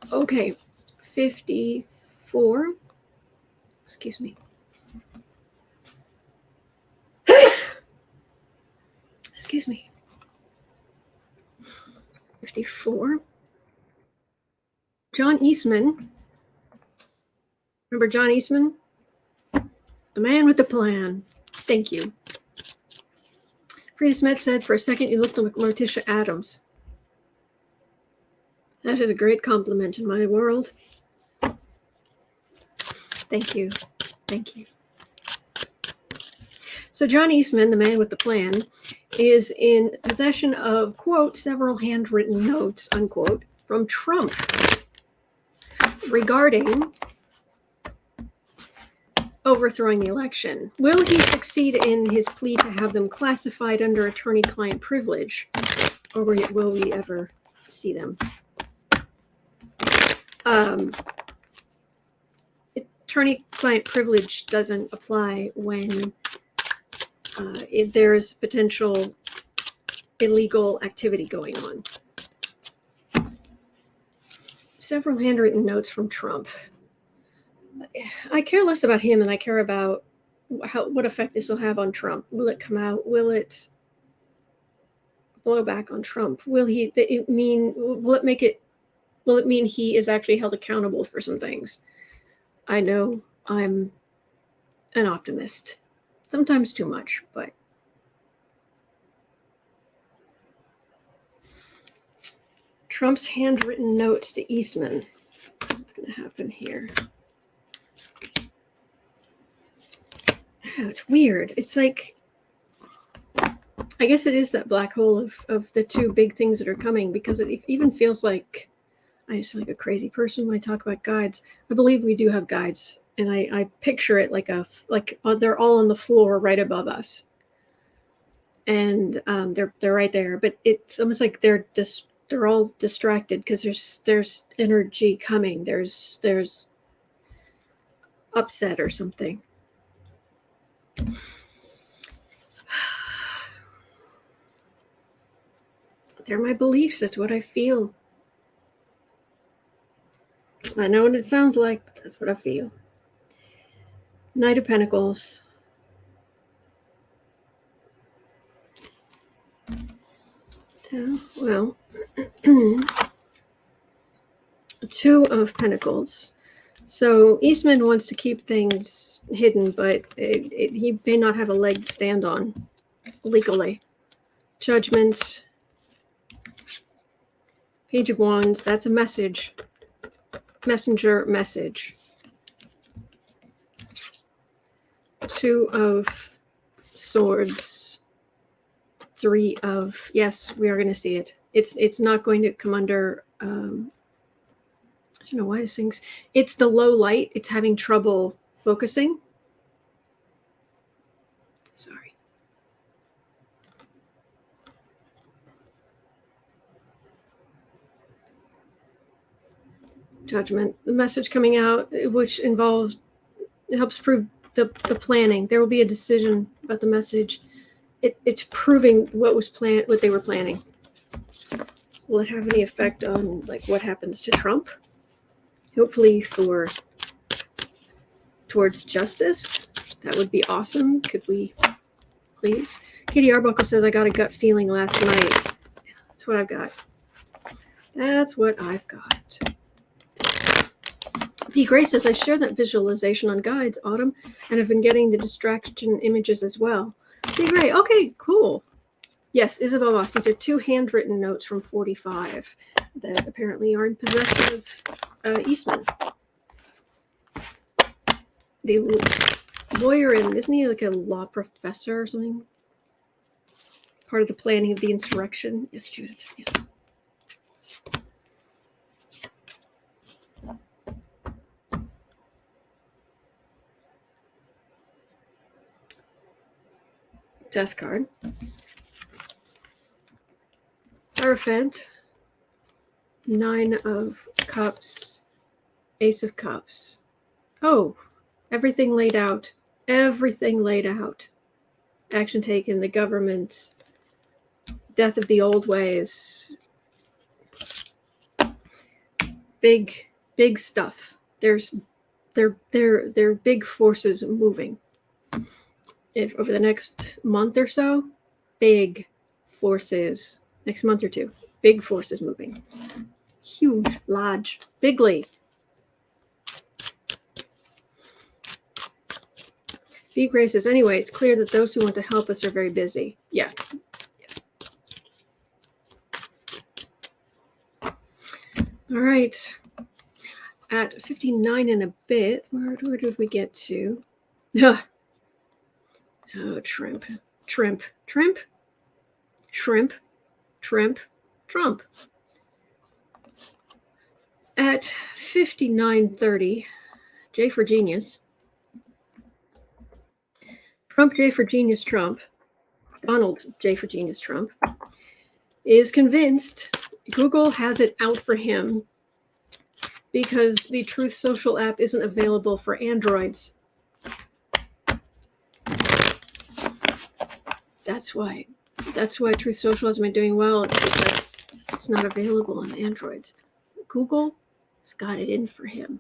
A: Okay, 54. Excuse me. Excuse me. 54. John Eastman. Remember John Eastman? The man with the plan. Thank you. Frida Smith said, for a second you looked like Morticia Adams. That is a great compliment in my world. Thank you. Thank you. So John Eastman, the man with the plan, is in possession of, quote, several handwritten notes, unquote, from Trump regarding overthrowing the election. Will he succeed in his plea to have them classified under attorney-client privilege, or will we ever see them? Attorney-client privilege doesn't apply when if there's potential illegal activity going on. several handwritten notes from Trump. I care less about him than I care about what effect this will have on Trump. Will it come out? Will it blow back on Trump? Will it mean he is actually held accountable for some things? I know I'm an optimist, sometimes too much, but Trump's handwritten notes to Eastman. What's going to happen here? Oh, it's weird. It's like, I guess it is that black hole of the two big things that are coming, because it even feels like I just like a crazy person when I talk about guides. I believe we do have guides, and I picture it like they're all on the floor right above us, and they're right there. But it's almost like they're all distracted because there's energy coming. There's upset or something. They're my beliefs. That's what I feel. I know what it sounds like, but that's what I feel. Knight of Pentacles. Well, Two of Pentacles. So Eastman wants to keep things hidden, but he may not have a leg to stand on legally. Judgment. Page of Wands. That's a message. Messenger message. Two of Swords. Three of, yes, we are going to see it. It's not going to come under, I don't know why this thing's, it's the low light. It's having trouble focusing. Sorry. Judgment. The message coming out, which involves, it helps prove the planning. There will be a decision about the message. It's proving what they were planning. Will it have any effect on like what happens to Trump? Hopefully towards justice. That would be awesome. Could we please? Katie Arbuckle says, I got a gut feeling last night. That's what I've got. That's what I've got. P. Grace says, I share that visualization on guides, Autumn, and have been getting the distraction images as well. P. Gray, okay, cool. Yes, Isabel Moss, these are two handwritten notes from 45 that apparently are in possession of Eastman. The lawyer, isn't he like a law professor or something? Part of the planning of the insurrection? Yes, Judith, yes. Death card. Hierophant. Nine of Cups. Ace of Cups. Oh, everything laid out. Everything laid out. Action taken, the government. Death of the old ways. Big stuff. They're big forces moving. If over the next month or so, big forces, next month or two, big forces moving. Huge, large, bigly. B. Gray says, anyway, it's clear that those who want to help us are very busy. Yes. All right. At 59 and a bit, where did we get to? Oh, Trump. At 59:30, J for Genius. Trump J for Genius Trump, Donald J for Genius Trump, is convinced Google has it out for him because the Truth Social app isn't available for Androids. That's why Truth Social hasn't been doing well. It's because it's not available on Androids. Google has got it in for him.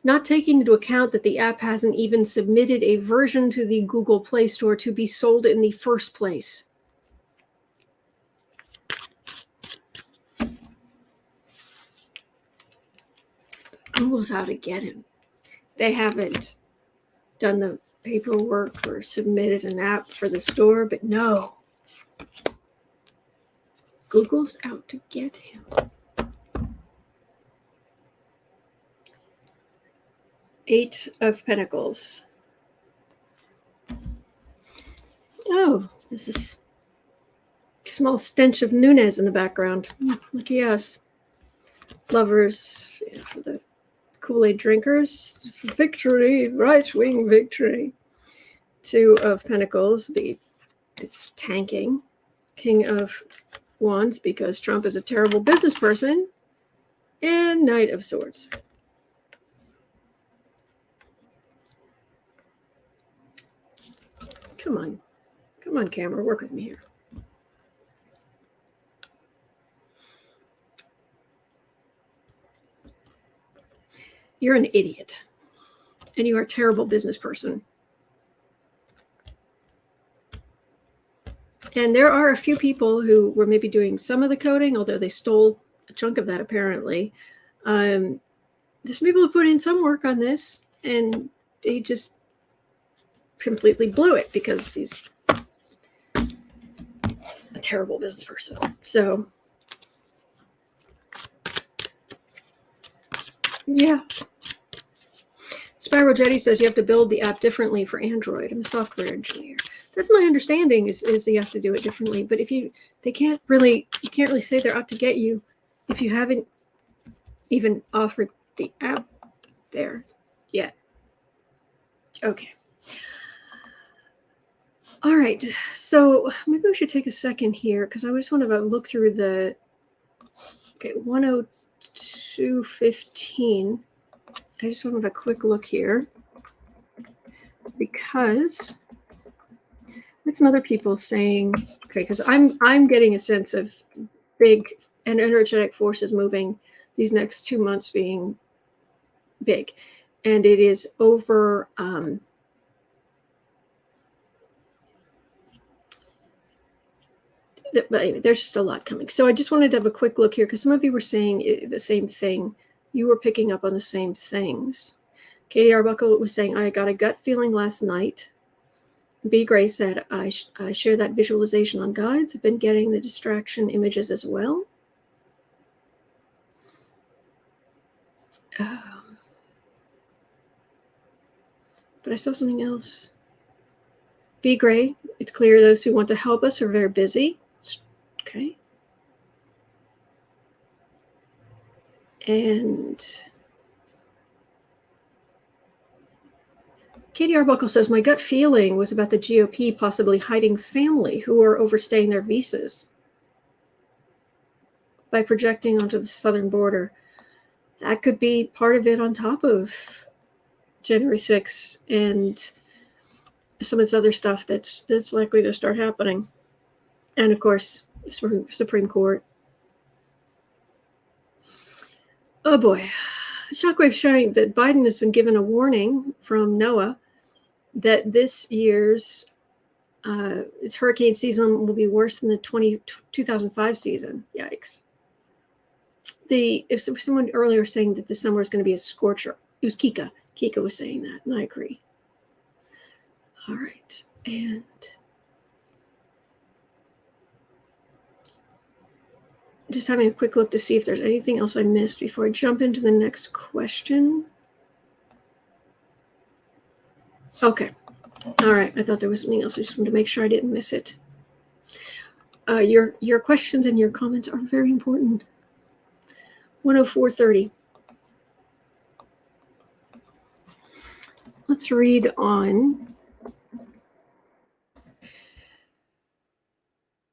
A: Not taking into account that the app hasn't even submitted a version to the Google Play Store to be sold in the first place. Google's out to get him. They haven't done the paperwork or submitted an app for the store, but no. Google's out to get him. Eight of Pentacles. Oh, there's this small stench of Nunez in the background. Lucky us. Lovers, for the Kool-Aid drinkers. Victory, right-wing victory. Two of Pentacles. It's tanking. King of Wands, because Trump is a terrible business person. And Knight of Swords. Come on. Come on, camera. Work with me here. You're an idiot. And you are a terrible business person. And there are a few people who were maybe doing some of the coding, although they stole a chunk of that apparently. There's people who put in some work on this, and they just completely blew it because he's a terrible business person. So, yeah. Spiral Jetty says you have to build the app differently for Android. I'm a software engineer. That's my understanding is you have to do it differently. But you can't really say they're out to get you if you haven't even offered the app there yet. Okay. All right. So maybe we should take a second here because I just want to look through the 102.15. I just want to have a quick look here because with some other people saying, okay, because I'm getting a sense of big and energetic forces moving these next 2 months being big, and it is over. But anyway, there's just a lot coming. So I just wanted to have a quick look here because some of you were saying the same thing. You were picking up on the same things. Katie Arbuckle was saying, I got a gut feeling last night. B. Gray said, I share that visualization on guides. I've been getting the distraction images as well. But I saw something else. B. Gray, it's clear those who want to help us are very busy. Okay. And Katie Arbuckle says, my gut feeling was about the GOP possibly hiding family who are overstaying their visas by projecting onto the southern border. That could be part of it on top of January 6th and some of this other stuff that's likely to start happening. And of course, the Supreme Court. Oh boy. Shockwave showing that Biden has been given a warning from NOAA that this year's its hurricane season will be worse than the 2005 season. Yikes. If someone earlier saying that this summer is going to be a scorcher, it was Kika. Kika was saying that, and I agree. All right. And just having a quick look to see if there's anything else I missed before I jump into the next question. Okay. All right. I thought there was something else. I just wanted to make sure I didn't miss it. Your questions and your comments are very important. 104.30. Let's read on.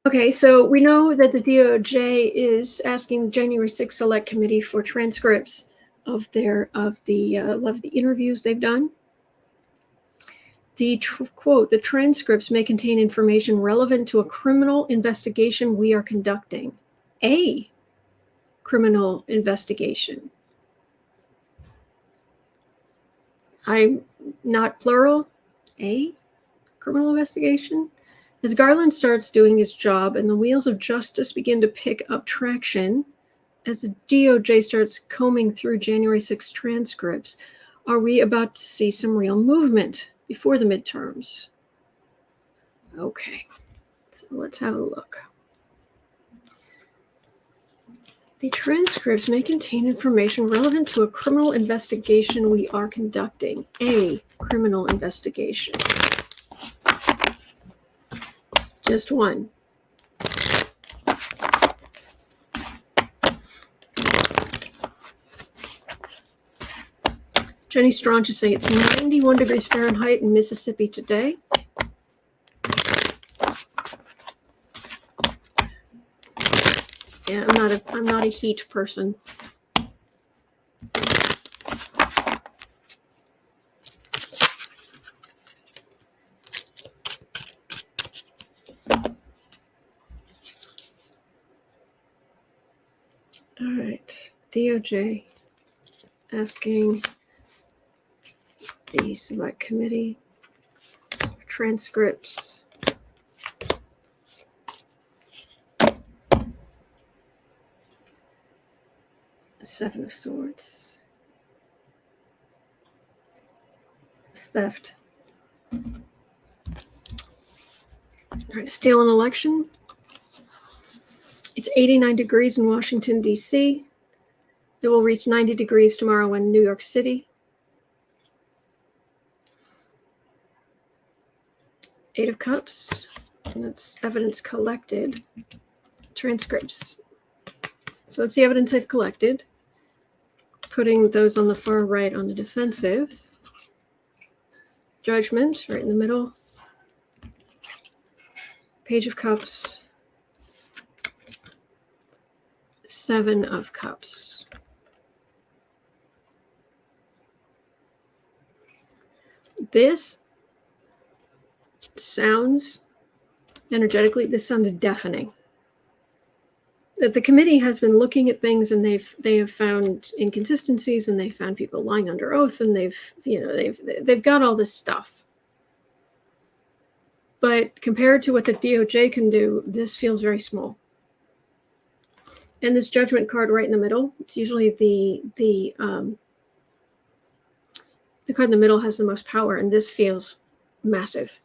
A: Okay, so we know that the DOJ is asking the January 6th Select Committee for transcripts of the interviews they've done. quote, the transcripts may contain information relevant to a criminal investigation we are conducting. A criminal investigation. I'm not plural. A criminal investigation. As Garland starts doing his job and the wheels of justice begin to pick up traction, as the DOJ starts combing through January 6 transcripts, are we about to see some real movement before the midterms? Okay, so let's have a look. The transcripts may contain information relevant to a criminal investigation we are conducting. A criminal investigation. Just one. Jenny Straunch is saying it's 91 degrees Fahrenheit in Mississippi today. Yeah, I'm not a heat person. All right, DOJ asking the Select Committee transcripts. Seven of Swords. Theft. All right, steal an election. It's 89 degrees in Washington, D.C. It will reach 90 degrees tomorrow in New York City. 8 of Cups. And that's evidence collected. Transcripts. So that's the evidence they've collected. Putting those on the far right on the defensive. Judgment, right in the middle. Page of Cups. 7 of Cups. This sounds, energetically, this sounds deafening. That the committee has been looking at things and they have found inconsistencies and they found people lying under oath and they've got all this stuff. But compared to what the DOJ can do, this feels very small. And this judgment card right in the middle, it's usually the card in the middle has the most power, and this feels massive.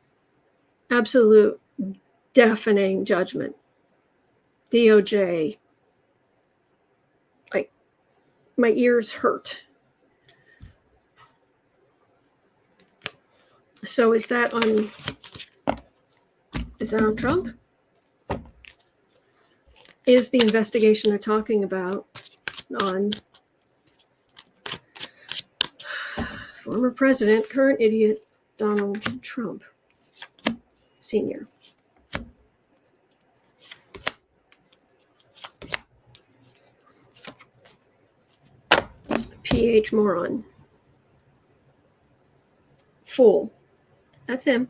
A: Absolute deafening judgment. DOJ, like, my ears hurt. So is that on Trump? Is the investigation they're talking about on former president, current idiot, Donald Trump, Sr.? PH moron. Fool. That's him.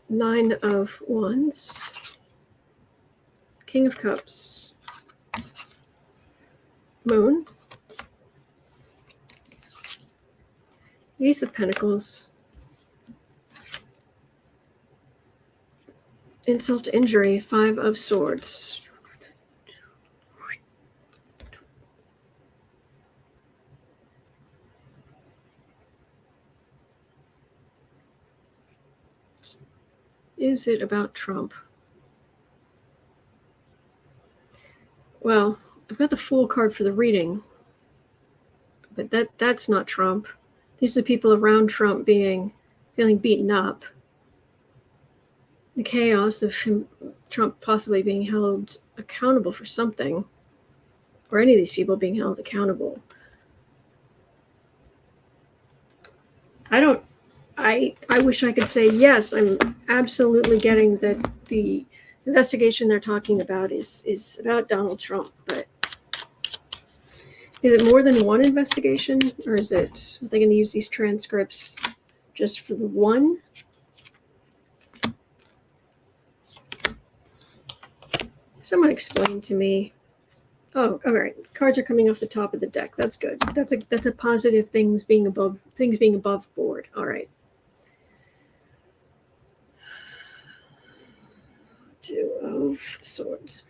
A: Nine of Wands. King of Cups. Moon. Ace of Pentacles. Insult to injury. 5 of Swords. Is it about Trump? Well, I've got the Fool card for the reading, but that's not Trump. These are the people around Trump feeling beaten up. The chaos of Trump possibly being held accountable for something, or any of these people being held accountable. I wish I could say, yes, I'm absolutely getting that the investigation they're talking about is about Donald Trump, but Is it more than one investigation, or are they going to use these transcripts just for the one? Someone explained to me. Oh, all right. Cards are coming off the top of the deck. That's good. That's a positive. Things being above board. All right. Two of Swords.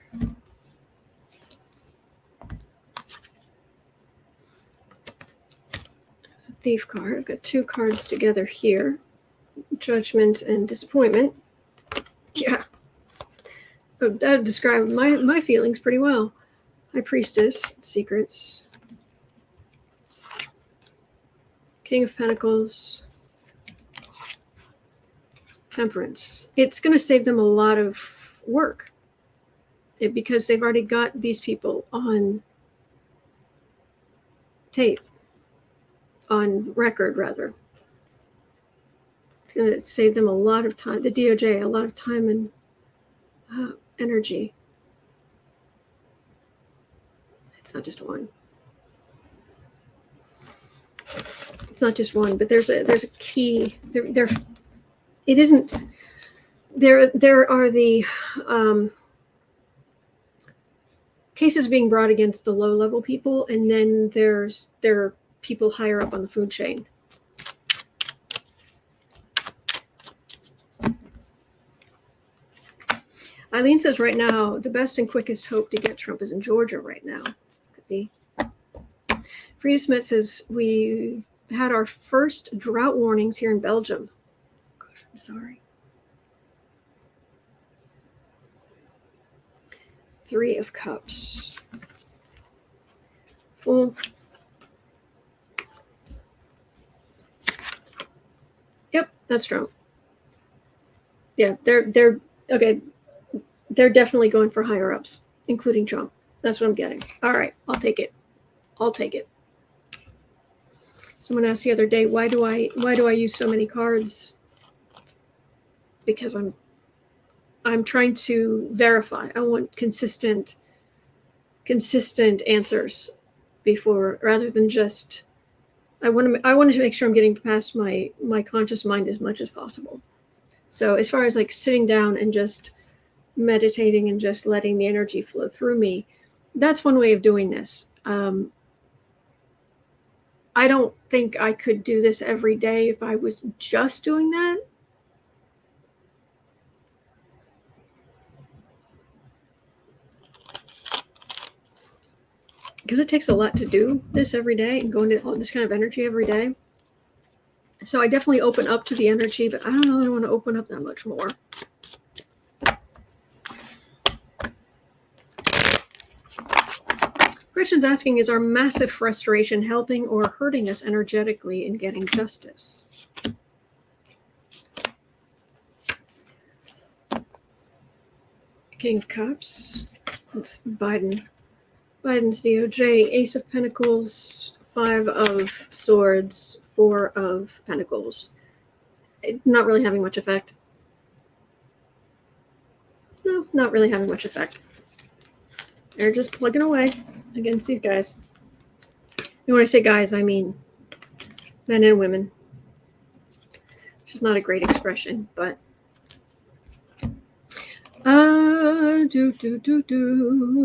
A: Thief card. I've got two cards together here. Judgment and Disappointment. Yeah. That would describe my feelings pretty well. High Priestess. Secrets. King of Pentacles. Temperance. It's going to save them a lot of work. Because they've already got these people on tape. On record, rather. It's going to save them a lot of time. The DOJ, a lot of time and energy. It's not just one. It's not just one, but there's a key. There it isn't. There are the cases being brought against the low-level people, and then there are people higher up on the food chain. Eileen says right now, the best and quickest hope to get Trump is in Georgia right now. Could be. Frida Smith says, we had our first drought warnings here in Belgium. Gosh, I'm sorry. Three of Cups. Fool. Yep, that's Trump. Yeah, they're okay. They're definitely going for higher ups, including Trump. That's what I'm getting. All right, I'll take it. I'll take it. Someone asked the other day, why do I use so many cards? Because I'm trying to verify. I want consistent answers before, rather than just. I want to make sure I'm getting past my conscious mind as much as possible. So as far as like sitting down and just meditating and just letting the energy flow through me, that's one way of doing this. I don't think I could do this every day if I was just doing that. Because it takes a lot to do this every day and go into all this kind of energy every day. So I definitely open up to the energy, but I don't know that I want to open up that much more. Christian's asking, is our massive frustration helping or hurting us energetically in getting justice? King of Cups. It's Biden's DOJ. Ace of Pentacles. Five of Swords. Four of Pentacles. Not really having much effect. No, not really having much effect. They're just plugging away against these guys. And when I say guys, I mean men and women. Which is not a great expression, but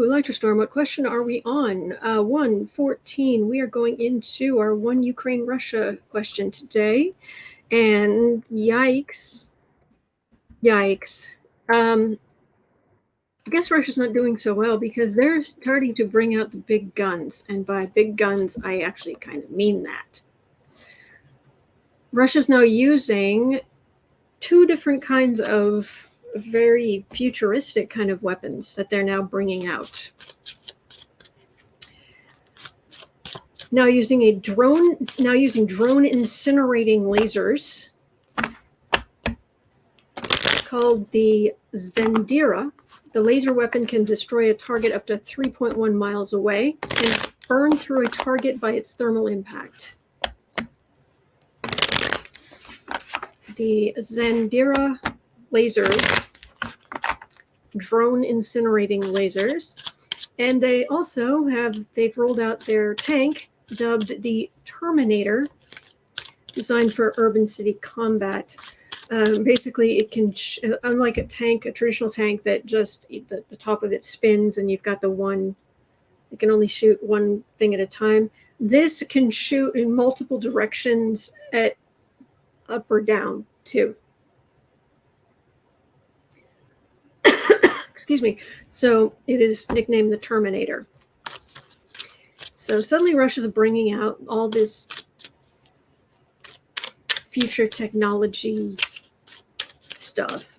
A: Electrostorm, what question are we on? 114. We are going into our one Ukraine-Russia question today. And yikes. I guess Russia's not doing so well because they're starting to bring out the big guns. And by big guns, I actually kind of mean that. Russia's now using two different kinds of very futuristic kind of weapons that they're now bringing out. Now using drone-incinerating lasers called the Zandira. The laser weapon can destroy a target up to 3.1 miles away and burn through a target by its thermal impact. The Zandira lasers, drone incinerating lasers, And they also they've rolled out their tank dubbed the Terminator, designed for urban city combat. Basically, it can, unlike a traditional tank that just the top of it spins and you've got the one, it can only shoot one thing at a time. This can shoot in multiple directions at up or down too. Excuse me. So it is nicknamed the Terminator. So suddenly Russia's bringing out all this future technology stuff.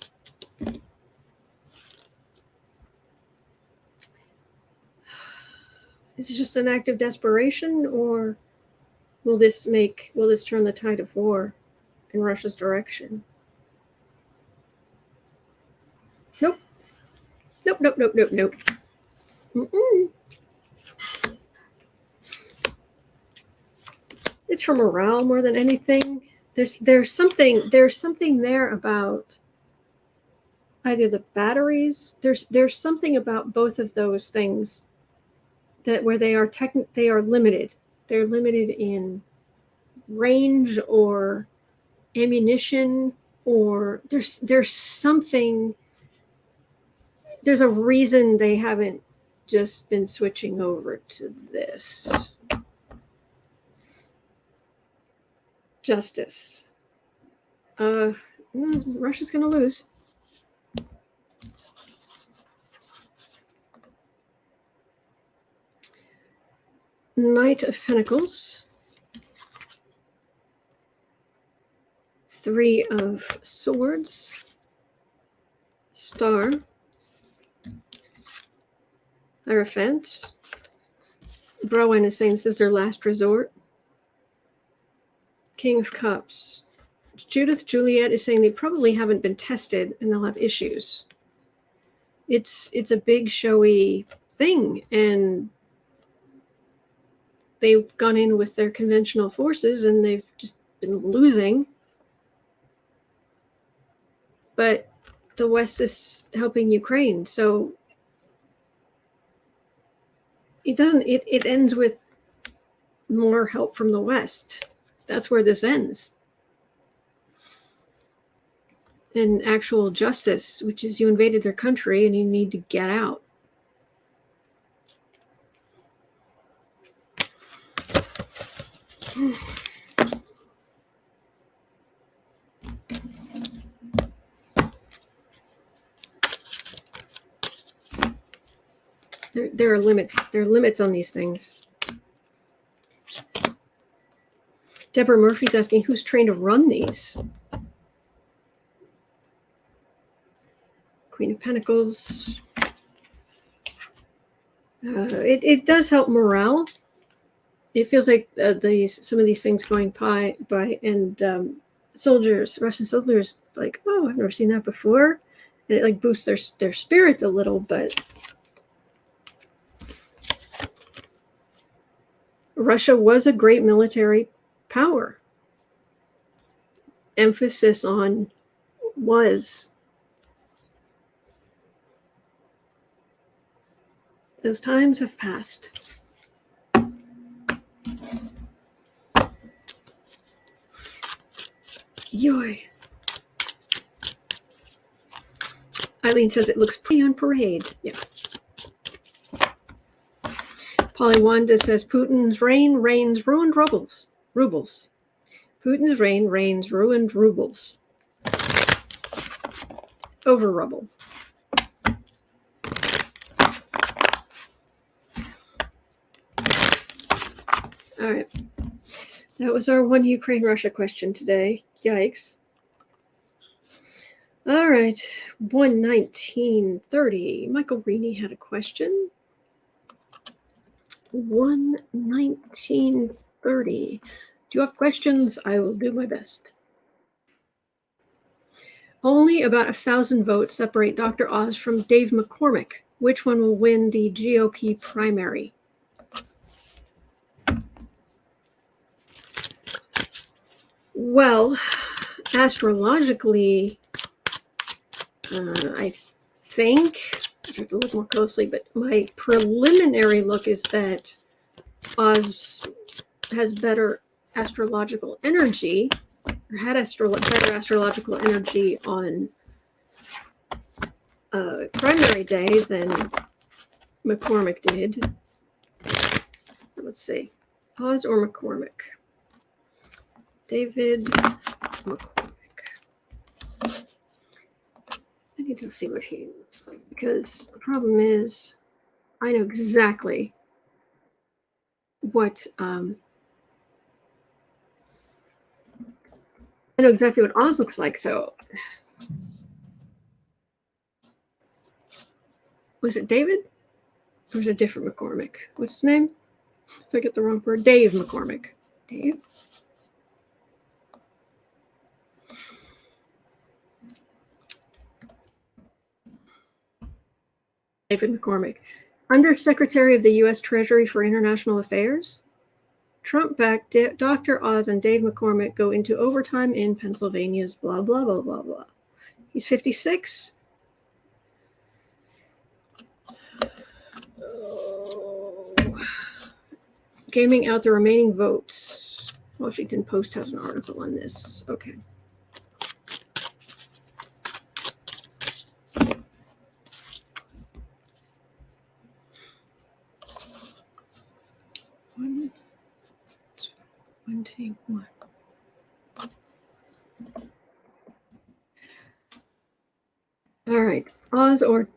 A: Is it just an act of desperation, or will this turn the tide of war in Russia's direction? Nope. Nope. Mm-mm. It's for morale more than anything. There's something there about either the batteries. There's something about both of those things that where they are limited. They're limited in range or ammunition, or there's something. There's a reason they haven't just been switching over to this. Justice. Russia's going to lose. Knight of Pentacles. 3 of Swords. Star. Hierophant. Browen is saying this is their last resort. King of Cups. Judith Juliet is saying they probably haven't been tested and they'll have issues. It's a big showy thing, and they've gone in with their conventional forces and they've just been losing. But the West is helping Ukraine, so it ends with more help from the West. That's where this ends. And actual justice, which is you invaded their country and you need to get out. There are limits. There are limits on these things. Deborah Murphy's asking who's trained to run these. Queen of Pentacles. It does help morale. It feels like some of these things going by and Russian soldiers, like, oh, I've never seen that before, and it like boosts their spirits a little. But Russia was a great military power. Emphasis on was. Those times have passed. Yoy. Eileen says it looks pretty on parade. Yeah. Polly Wanda says Putin's reign reigns ruined rubles. Putin's reign reigns ruined rubles. Over rubble. All right. That was our one Ukraine-Russia question today. Yikes. All right. 119.30. Michael Reaney had a question. 119.30. Do you have questions? I will do my best. Only about 1,000 votes separate Dr. Oz from Dave McCormick. Which one will win the GOP primary? Well, astrologically, I think I have to look more closely, but my preliminary look is that Oz has better astrological energy, or had better astrological energy on primary day than McCormick did. Let's see. Oz or McCormick? David McCormick. I need to see what he looks like, because the problem is I know exactly what Oz looks like. So was it David? Or was it a different McCormick? What's his name? If I get the wrong word. Dave McCormick. Dave? David McCormick. Undersecretary of the U.S. Treasury for International Affairs. Trump-backed Dr. Oz and Dave McCormick go into overtime in Pennsylvania's blah, blah, blah, blah, blah. He's 56. Gaming out the remaining votes. Washington Post has an article on this. Okay. One, 21. All right. Oz or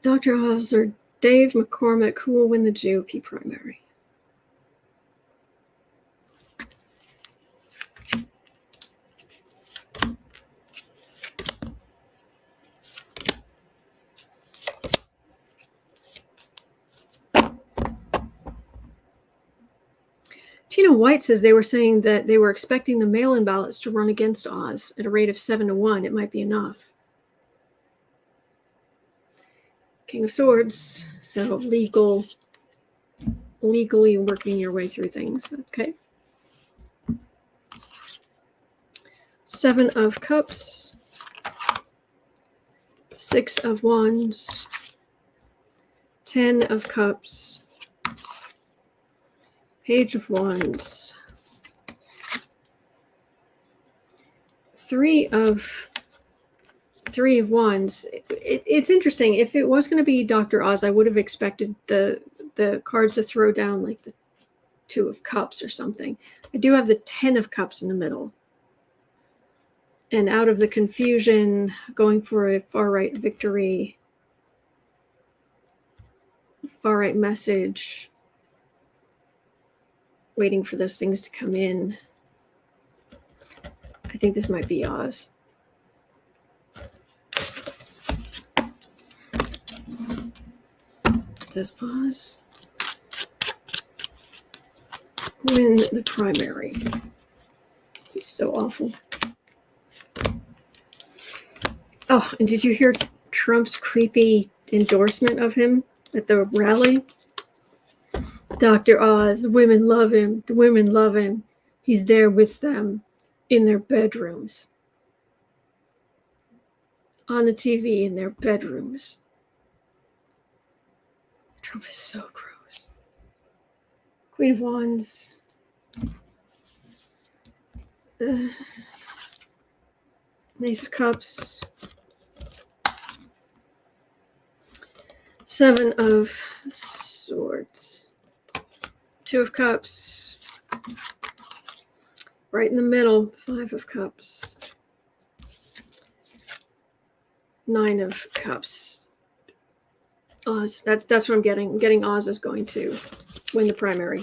A: Dr. Oz or Dave McCormick, who will win the GOP primary? Tina White says they were saying that they were expecting the mail-in ballots to run against Oz at a rate of 7-1. It might be enough. King of Swords, so legally working your way through things. Okay. 7 of Cups, 6 of Wands, 10 of Cups, Page of Wands, 3 of Wands. It's interesting. If it was going to be Dr. Oz, I would have expected the cards to throw down like the 2 of Cups or something. I do have the 10 of Cups in the middle. And out of the confusion, going for a far-right victory, far-right message, waiting for those things to come in. I think this might be Oz. Does Oz win the primary? He's so awful. Oh, and did you hear Trump's creepy endorsement of him at the rally? Dr. Oz, the women love him. The women love him. He's there with them in their bedrooms. On the TV in their bedrooms. Trump is so gross. Queen of Wands. Ace of Cups. 7 of Swords. 2 of Cups. Right in the middle, 5 of Cups. 9 of Cups. Oz. That's what I'm getting. I'm getting Oz is going to win the primary.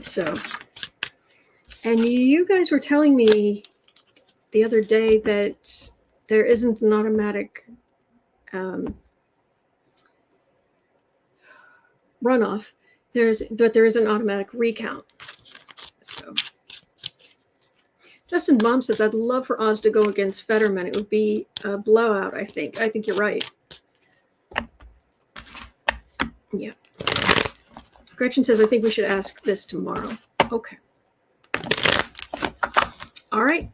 A: So, and you guys were telling me the other day that there isn't an automatic runoff. There is an automatic recount. So, Justin Mom says, I'd love for Oz to go against Fetterman. It would be a blowout, I think. I think you're right. Yeah. Gretchen says, I think we should ask this tomorrow. Okay. All right.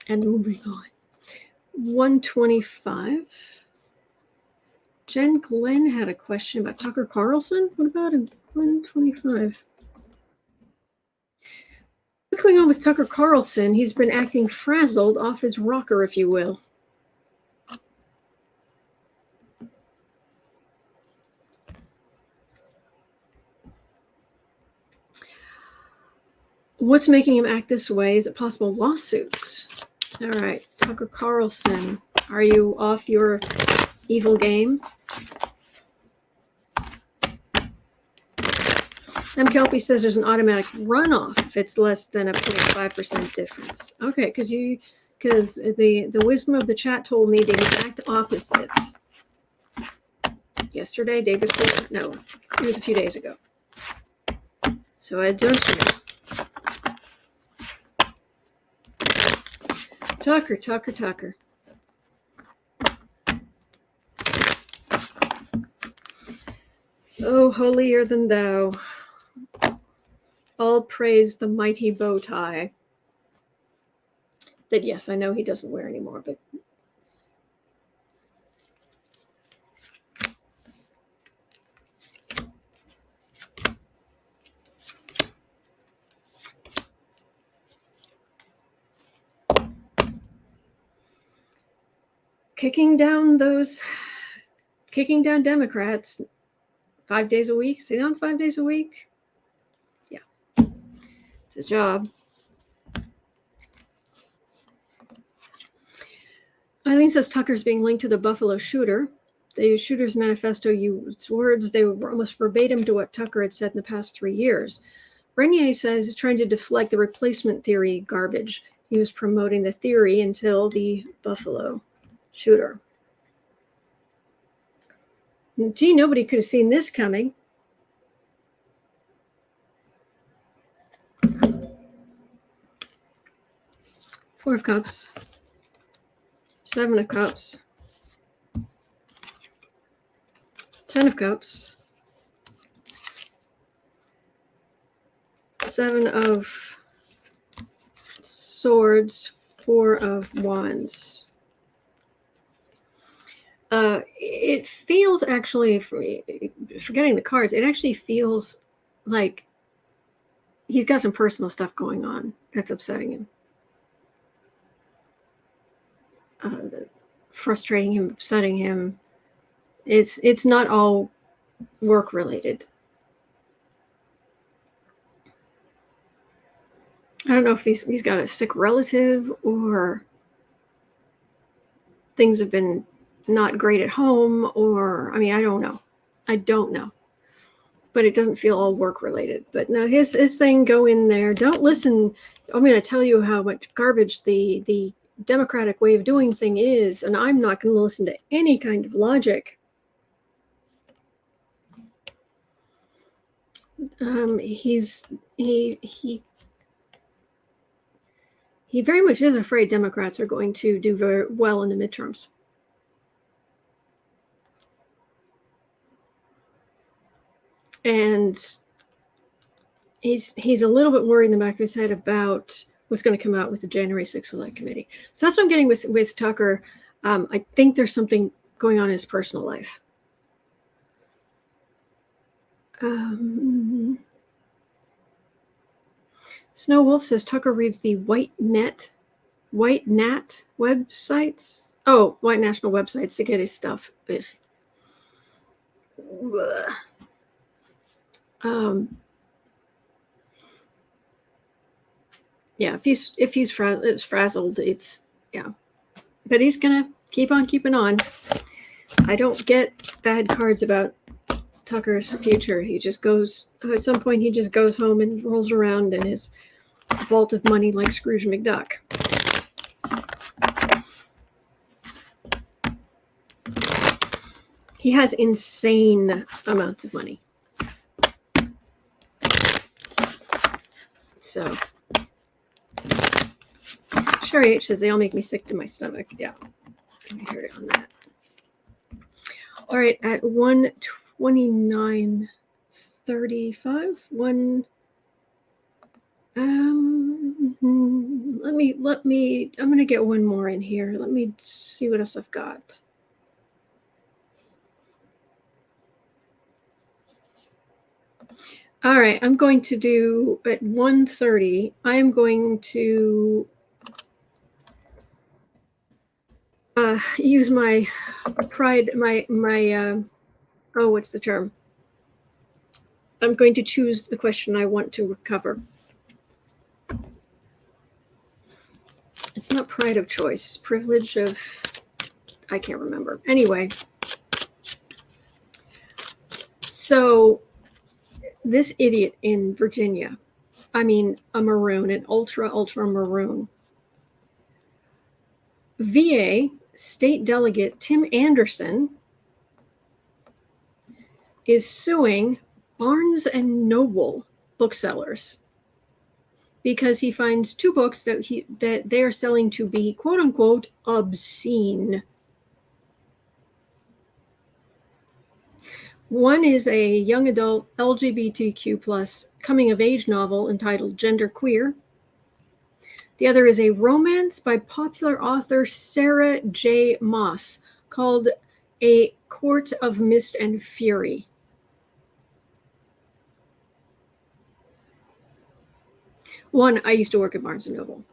A: And moving on. 125. Jen Glenn had a question about Tucker Carlson. What about him? 125. What's going on with Tucker Carlson? He's been acting frazzled off his rocker, if you will. What's making him act this way? Is it possible lawsuits? All right, Tucker Carlson, are you off your evil game? M. Kelpie says there's an automatic runoff if it's less than a 0.5% difference. Okay, because the wisdom of the chat told me the exact opposite. Yesterday, day before, no, it was a few days ago. So I don't know. Tucker. Oh, holier than thou. All praise the mighty bow tie. That, yes, I know he doesn't wear anymore, but kicking down Democrats 5 days a week. Sit down 5 days a week. Yeah, it's a job. Eileen says Tucker's being linked to the Buffalo shooter. The shooter's manifesto used words they were almost verbatim to what Tucker had said in the past 3 years. Renier says he's trying to deflect the replacement theory garbage. He was promoting the theory until the Buffalo shooter. Gee, nobody could have seen this coming. Four of Cups. Seven of Cups. 10 of Cups. Seven of Swords. Four of Wands. It feels actually, forgetting the cards, it actually feels like he's got some personal stuff going on that's upsetting him. Frustrating him, upsetting him. It's not all work related. I don't know if he's got a sick relative or things have been not great at home, or I mean, I don't know. But it doesn't feel all work related. But no, his thing, go in there. Don't listen. I'm going to tell you how much garbage the Democratic way of doing thing is, and I'm not going to listen to any kind of logic. He very much is afraid Democrats are going to do very well in the midterms. And he's a little bit worried in the back of his head about what's going to come out with the January 6th Select Committee. So that's what I'm getting with Tucker. I think there's something going on in his personal life. Snow Wolf says Tucker reads the White Nat websites. Oh, White National websites to get his stuff. Yeah, if he's frazzled, it's yeah. But he's gonna keep on keeping on. I don't get bad cards about Tucker's future. He just goes, at some point he just goes home and rolls around in his vault of money like Scrooge McDuck. He has insane amounts of money. So Sherry H says they all make me sick to my stomach. Yeah, I heard it on that. All right, at 129.35, Let me, I'm going to get one more in here. Let me see what else I've got. All right, I'm going to do at 1:30. I'm going to use my pride, oh, what's the term? I'm going to choose the question I want to cover. It's not pride of choice, privilege of, I can't remember. Anyway, so this idiot in Virginia, I mean, a maroon, an ultra maroon, VA State Delegate Tim Anderson is suing Barnes and Noble booksellers because he finds two books that they are selling to be quote unquote obscene. One is a young adult LGBTQ plus coming of age novel entitled Gender Queer. The other is a romance by popular author Sarah J. Maas called A Court of Mist and Fury. One, I used to work at Barnes & Noble.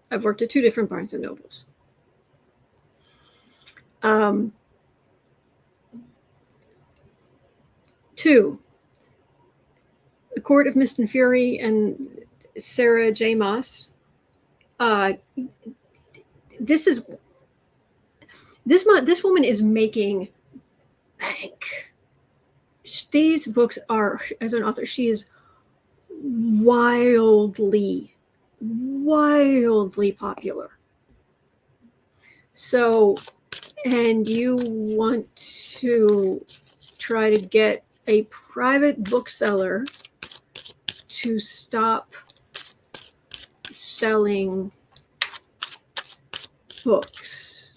A: I've worked at two different Barnes & Nobles. Two, The Court of Mist and Fury and Sarah J. Maas. This woman is making bank. These books are, as an author, she is wildly popular. So, and you want to try to get a private bookseller to stop selling books.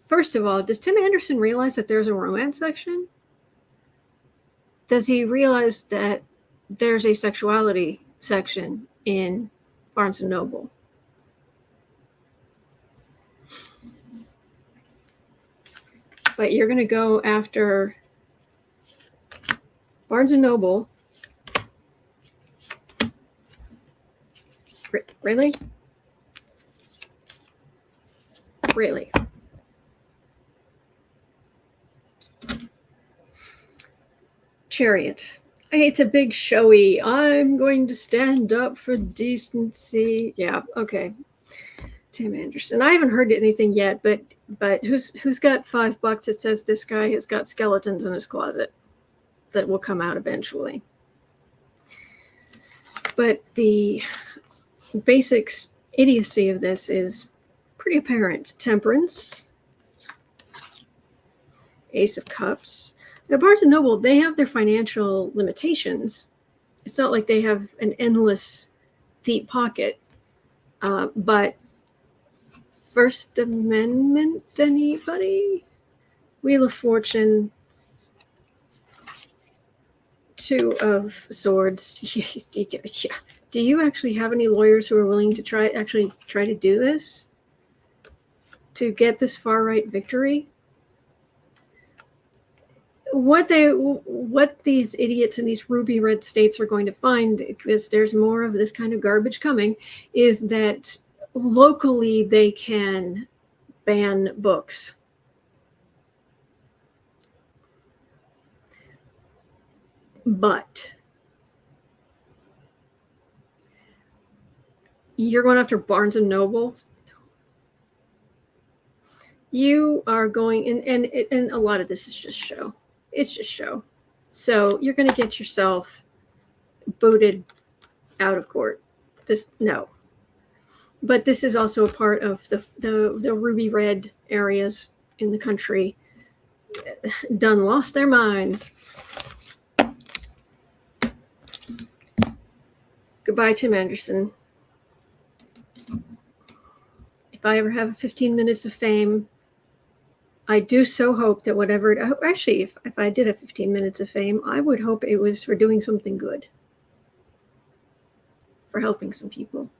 A: First of all, does Tim Anderson realize that there's a romance section? Does he realize that there's a sexuality section in Barnes & Noble? But you're going to go after Barnes & Noble. Really? Really? Chariot. It's a big showy, I'm going to stand up for decency. Yeah, okay. Tim Anderson. I haven't heard anything yet, but who's got $5 that says this guy has got skeletons in his closet that will come out eventually? But the basic idiocy of this is pretty apparent. Temperance, Ace of Cups. Now, Barnes & Noble, they have their financial limitations. It's not like they have an endless deep pocket. But First Amendment, anybody? Wheel of Fortune, Two of Swords. Do you actually have any lawyers who are willing to try to do this? To get this far-right victory? What these idiots in these ruby red states are going to find, because there's more of this kind of garbage coming, is that locally they can ban books. But you're going after Barnes and Noble. You are going, and a lot of this is just show. It's just show. So you're going to get yourself booted out of court. No. But this is also a part of the ruby red areas in the country done lost their minds. Goodbye, Tim Anderson. If I ever have 15 minutes of fame, I do so hope that whatever, actually, if I did a 15 minutes of fame, I would hope it was for doing something good, for helping some people.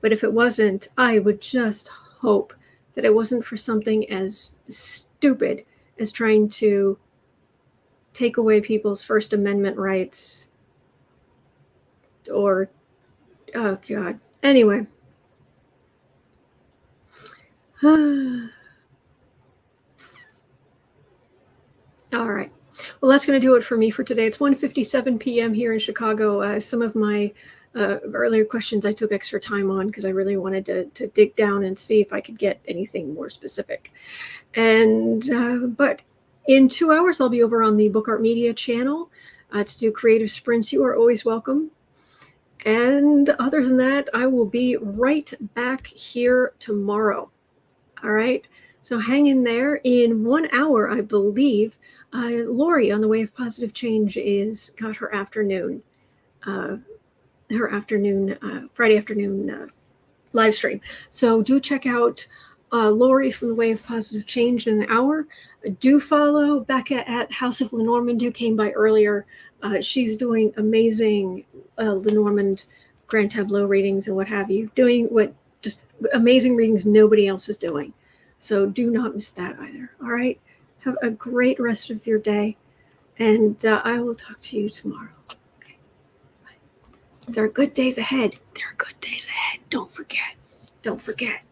A: But if it wasn't, I would just hope that it wasn't for something as stupid as trying to take away people's First Amendment rights or, oh God. Anyway. All right. Well, that's going to do it for me for today. It's 1:57 p.m. here in Chicago. Some of my earlier questions I took extra time on because I really wanted to dig down and see if I could get anything more specific. And but in 2 hours, I'll be over on the Book Art Media channel to do creative sprints. You are always welcome. And other than that, I will be right back here tomorrow. All right. So hang in there. In 1 hour, I believe, Lori on the Way of Positive Change got her afternoon, Friday afternoon live stream. So do check out Lori from the Way of Positive Change in an hour. Do follow Becca at House of Lenormand, who came by earlier. She's doing amazing Lenormand Grand Tableau readings and what have you, doing just amazing readings nobody else is doing. So do not miss that either. All right. Have a great rest of your day. And I will talk to you tomorrow. Okay. Bye. There are good days ahead. There are good days ahead. Don't forget. Don't forget.